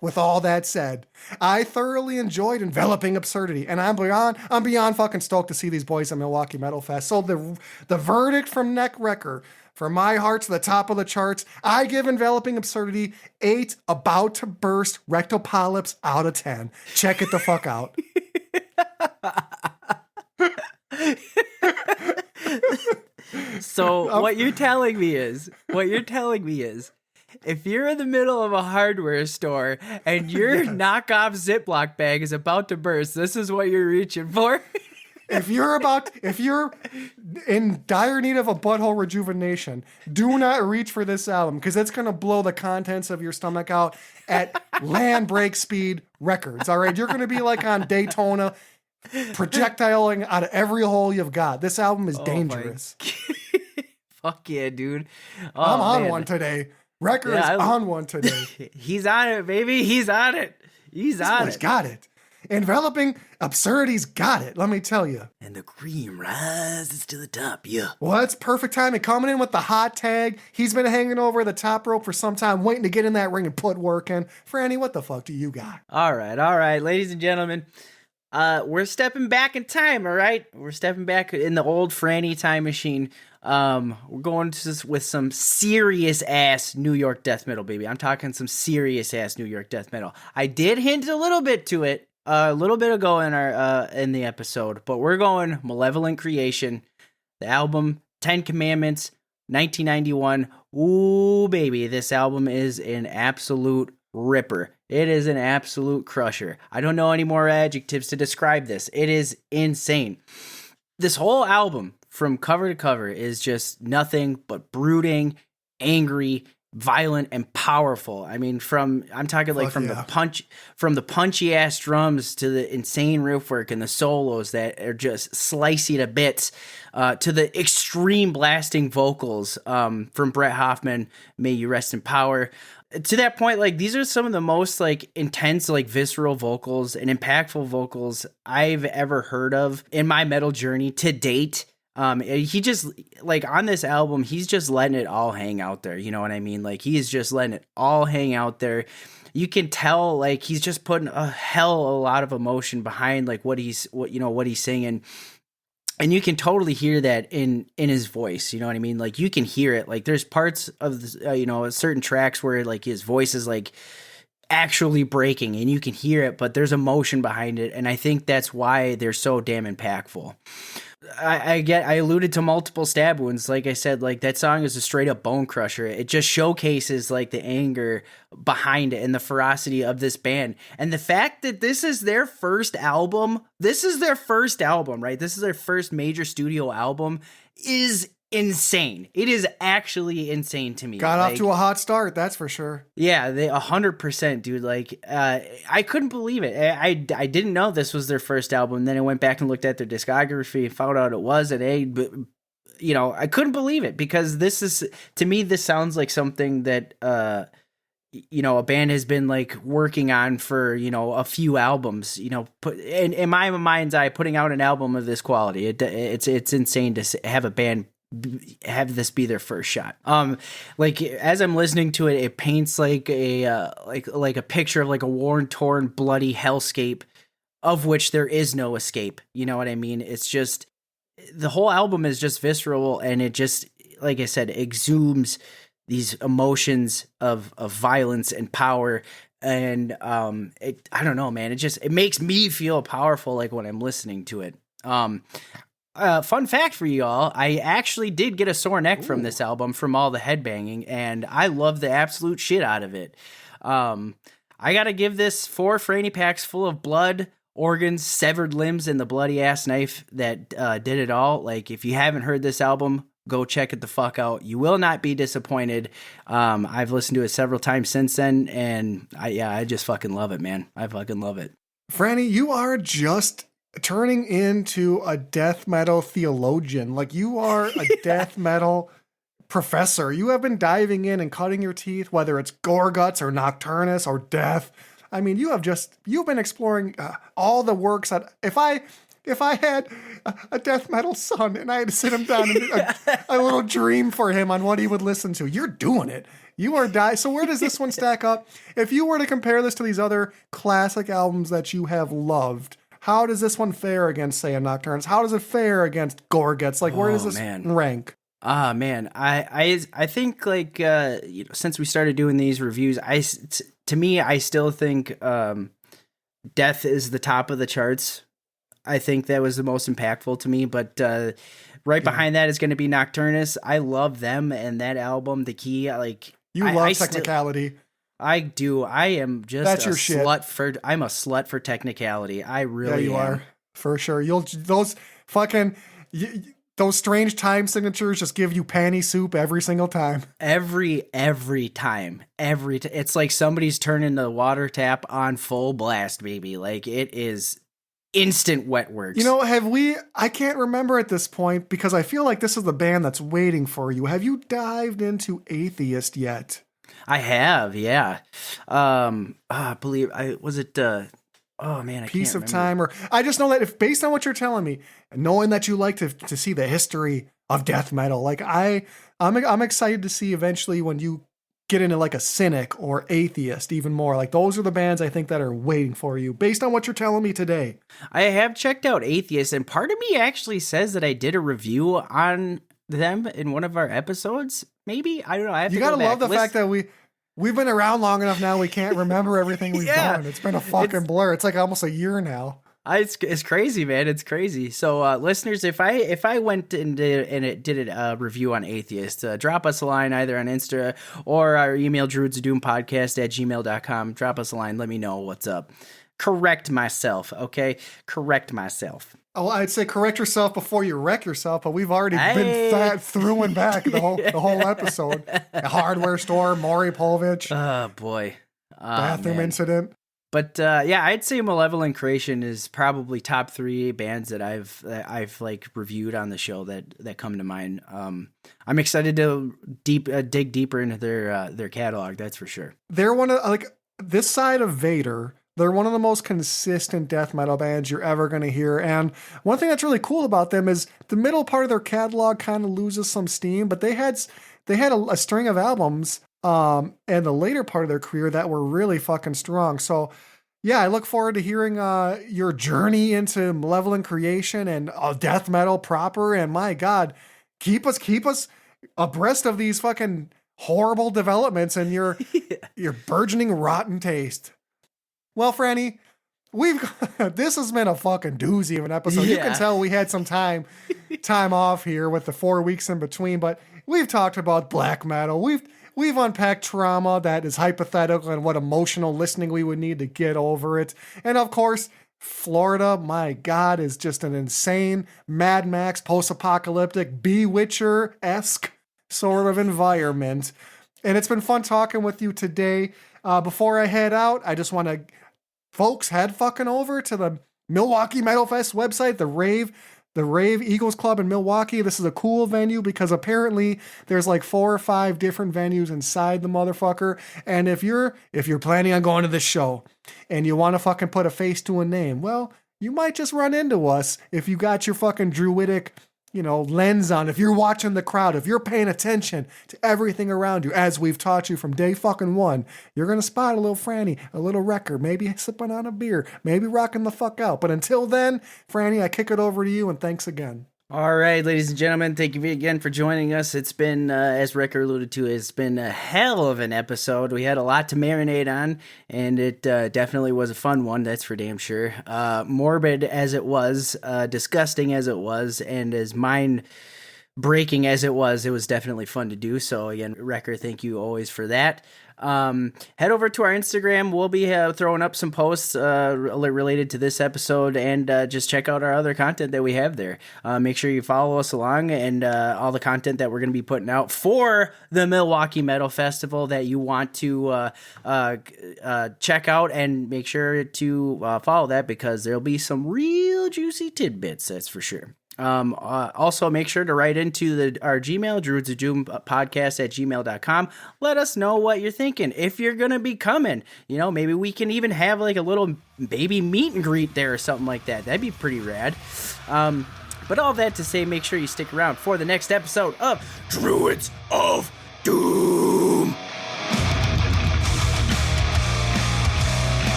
with all that said, I thoroughly enjoyed Enveloping Absurdity, and I'm beyond fucking stoked to see these boys at Milwaukee Metalfest. So the verdict from Neck Wrecker, for my heart to the top of the charts, I give Enveloping Absurdity 8 about to burst rectal polyps out of 10. Check it the fuck out. So what you're telling me is, if you're in the middle of a hardware store and your knockoff Ziploc bag is about to burst, this is what you're reaching for. If you're in dire need of a butthole rejuvenation, do not reach for this album because it's going to blow the contents of your stomach out at land break speed records. All right, you're going to be like on Daytona, projectiling out of every hole you've got. This album is dangerous. Fuck yeah, dude. Oh, I'm on man. one today. Wrecker is on one today. He's on it, baby. He's on it. He's on it. He's got it. Enveloping absurdity's got it, let me tell you. And the cream rises to the top, yeah. Well, that's perfect timing. Coming in with the hot tag. He's been hanging over the top rope for some time, waiting to get in that ring and put work in. Frannie, what the fuck do you got? All right, ladies and gentlemen. We're stepping back in time, all right? We're stepping back in the old Frannie time machine. We're going with some serious ass New York death metal, baby. I'm talking some serious ass New York death metal. I did hint a little bit to it a little bit ago in our in the episode, but we're going Malevolent Creation, the album 10 Commandments, 1991. Ooh, baby, this album is an absolute ripper. It is an absolute crusher. I don't know any more adjectives to describe this. It is insane. This whole album, from cover to cover, is just nothing but brooding, angry, violent, and powerful. I mean, I'm talking like from the punchy ass drums to the insane riff work and the solos that are just slicey to bits, to the extreme blasting vocals from Brett Hoffman. May you rest in power. To that point, like, these are some of the most like intense, like visceral vocals and impactful vocals I've ever heard of in my metal journey to date. He just, like, on this album, he's just letting it all hang out there. You know what I mean? Like, he is just letting it all hang out there. You can tell, like, he's just putting a lot of emotion behind, like, what he's singing. And you can totally hear that in his voice. You know what I mean? Like, you can hear it. Like, there's parts of certain tracks where, like, his voice is like actually breaking and you can hear it, but there's emotion behind it. And I think that's why they're so damn impactful. I alluded to multiple stab wounds. Like I said, like, that song is a straight up bone crusher. It just showcases like the anger behind it and the ferocity of this band. And the fact that this is their first album, right? This is their first major studio album is insane. It is actually insane to me. Got off to a hot start, that's for sure. Yeah, they 100%, dude. Like, I couldn't believe it. I didn't know this was their first album. And then I went back and looked at their discography and found out it was. And I couldn't believe it, because this is, to me, this sounds like something that a band has been like working on for a few albums. In my mind's eye, putting out an album of this quality, it's insane to have a band have this be their first shot. Like, as I'm listening to it, it paints like a picture of like a worn, torn, bloody hellscape of which there is no escape. You know what I mean? It's just, the whole album is just visceral, and it just, like I said, exhumes these emotions of violence and power. And I don't know, man. It makes me feel powerful, like, when I'm listening to it. Fun fact for you all, I actually did get a sore neck from this album from all the headbanging, and I love the absolute shit out of it. I gotta give this 4 Frannie packs full of blood, organs, severed limbs, and the bloody ass knife that did it all. Like, if you haven't heard this album, go check it the fuck out. You will not be disappointed. I've listened to it several times since then, and I just fucking love it, man. I fucking love it. Frannie, you are just turning into a death metal theologian. Like, you are a death metal professor. You have been diving in and cutting your teeth, whether it's Gorguts or Nocturnus or Death. I mean, you've been exploring all the works that, if I had a death metal son and I had to sit him down and do a little dream for him on what he would listen to, you're doing it. You are So where does this one stack up? If you were to compare this to these other classic albums that you have loved, how does this one fare against, say, a Nocturnus? How does it fare against Gorguts? Like, where does this rank? Man, I think, like, since we started doing these reviews, to me, I still think Death is the top of the charts. I think that was the most impactful to me, but right behind that is going to be Nocturnus. I love them and that album, The Key. Like, you love technicality. I do. I am just That's your shit. I'm a slut for technicality. I really am. You are, for sure. those strange time signatures just give you panty soup every single time. Every time. It's like somebody's turning the water tap on full blast, baby. Like, it is instant wet works. You know, I can't remember at this point because I feel like this is the band that's waiting for you. Have you dived into Atheist yet? I have, yeah. I believe was it oh man, I Piece can't of remember. Time, or I just know that if based on what you're telling me, knowing that you like to see the history of death metal, like I'm excited to see eventually when you get into like a Cynic or Atheist even more. Like those are the bands I think that are waiting for you based on what you're telling me today. I have checked out Atheist, and part of me actually says that I did a review on them in one of our episodes. Maybe, I don't know. I have You to gotta go back. love the fact that we've been around long enough now. We can't remember everything we've done. It's been a fucking blur. It's like almost a year now. It's crazy, man. It's crazy. So, listeners, if I went and did a review on Atheist, drop us a line either on Insta or our email, druidsofdoompodcast@gmail.com. Drop us a line. Let me know what's up. Correct myself, okay? Correct myself. Oh, I'd say correct yourself before you wreck yourself, but we've already been through and back the whole episode. A hardware store, Maury Povich. Oh, boy. Bathroom incident. But yeah, I'd say Malevolent Creation is probably top 3 bands that I've like reviewed on the show that come to mind. I'm excited to dig deeper into their catalog. That's for sure. They're one of like this side of Vader. They're one of the most consistent death metal bands you're ever going to hear. And one thing that's really cool about them is the middle part of their catalog kind of loses some steam, but they had a string of albums and the later part of their career that were really fucking strong. So yeah, I look forward to hearing your journey into Malevolent Creation and death metal proper. And my God, keep us abreast of these fucking horrible developments and your burgeoning rotten taste. Well, Frannie, this has been a fucking doozy of an episode. Yeah. You can tell we had some time off here with the 4 weeks in between, but we've talked about black metal. We've unpacked trauma that is hypothetical and what emotional listening we would need to get over it. And of course, Florida, my God, is just an insane Mad Max post-apocalyptic Bewitcher-esque sort of environment. And it's been fun talking with you today. Before I head out, I just want to, folks, head fucking over to the Milwaukee Metalfest website, the Rave Eagles Club in Milwaukee. This is a cool venue because apparently there's like 4 or 5 different venues inside the motherfucker. And if you're planning on going to this show and you want to fucking put a face to a name, well, you might just run into us if you got your fucking druidic, lens on. If you're watching the crowd, if you're paying attention to everything around you, as we've taught you from day fucking 1, you're going to spot a little Frannie, a little wrecker, maybe sipping on a beer, maybe rocking the fuck out. But until then, Frannie, I kick it over to you and thanks again. All right, ladies and gentlemen, thank you again for joining us. It's been, as Ricker alluded to, it's been a hell of an episode. We had a lot to marinate on, and it definitely was a fun one, that's for damn sure. Morbid as it was, disgusting as it was, and as mind-breaking as it was definitely fun to do. So again, Wrecker, thank you always for that. Head over to our Instagram. We'll be throwing up some posts related to this episode, and just check out our other content that we have there. Make sure you follow us along, and all the content that we're going to be putting out for the Milwaukee Metal Festival that you want to check out, and make sure to follow that because there'll be some real juicy tidbits, that's for sure. Also, make sure to write into our Gmail, druidsofdoompodcast@gmail.com. Let us know what you're thinking. If you're going to be coming, maybe we can even have like a little baby meet and greet there or something like that. That'd be pretty rad. But all that to say, make sure you stick around for the next episode of Druids of Doom.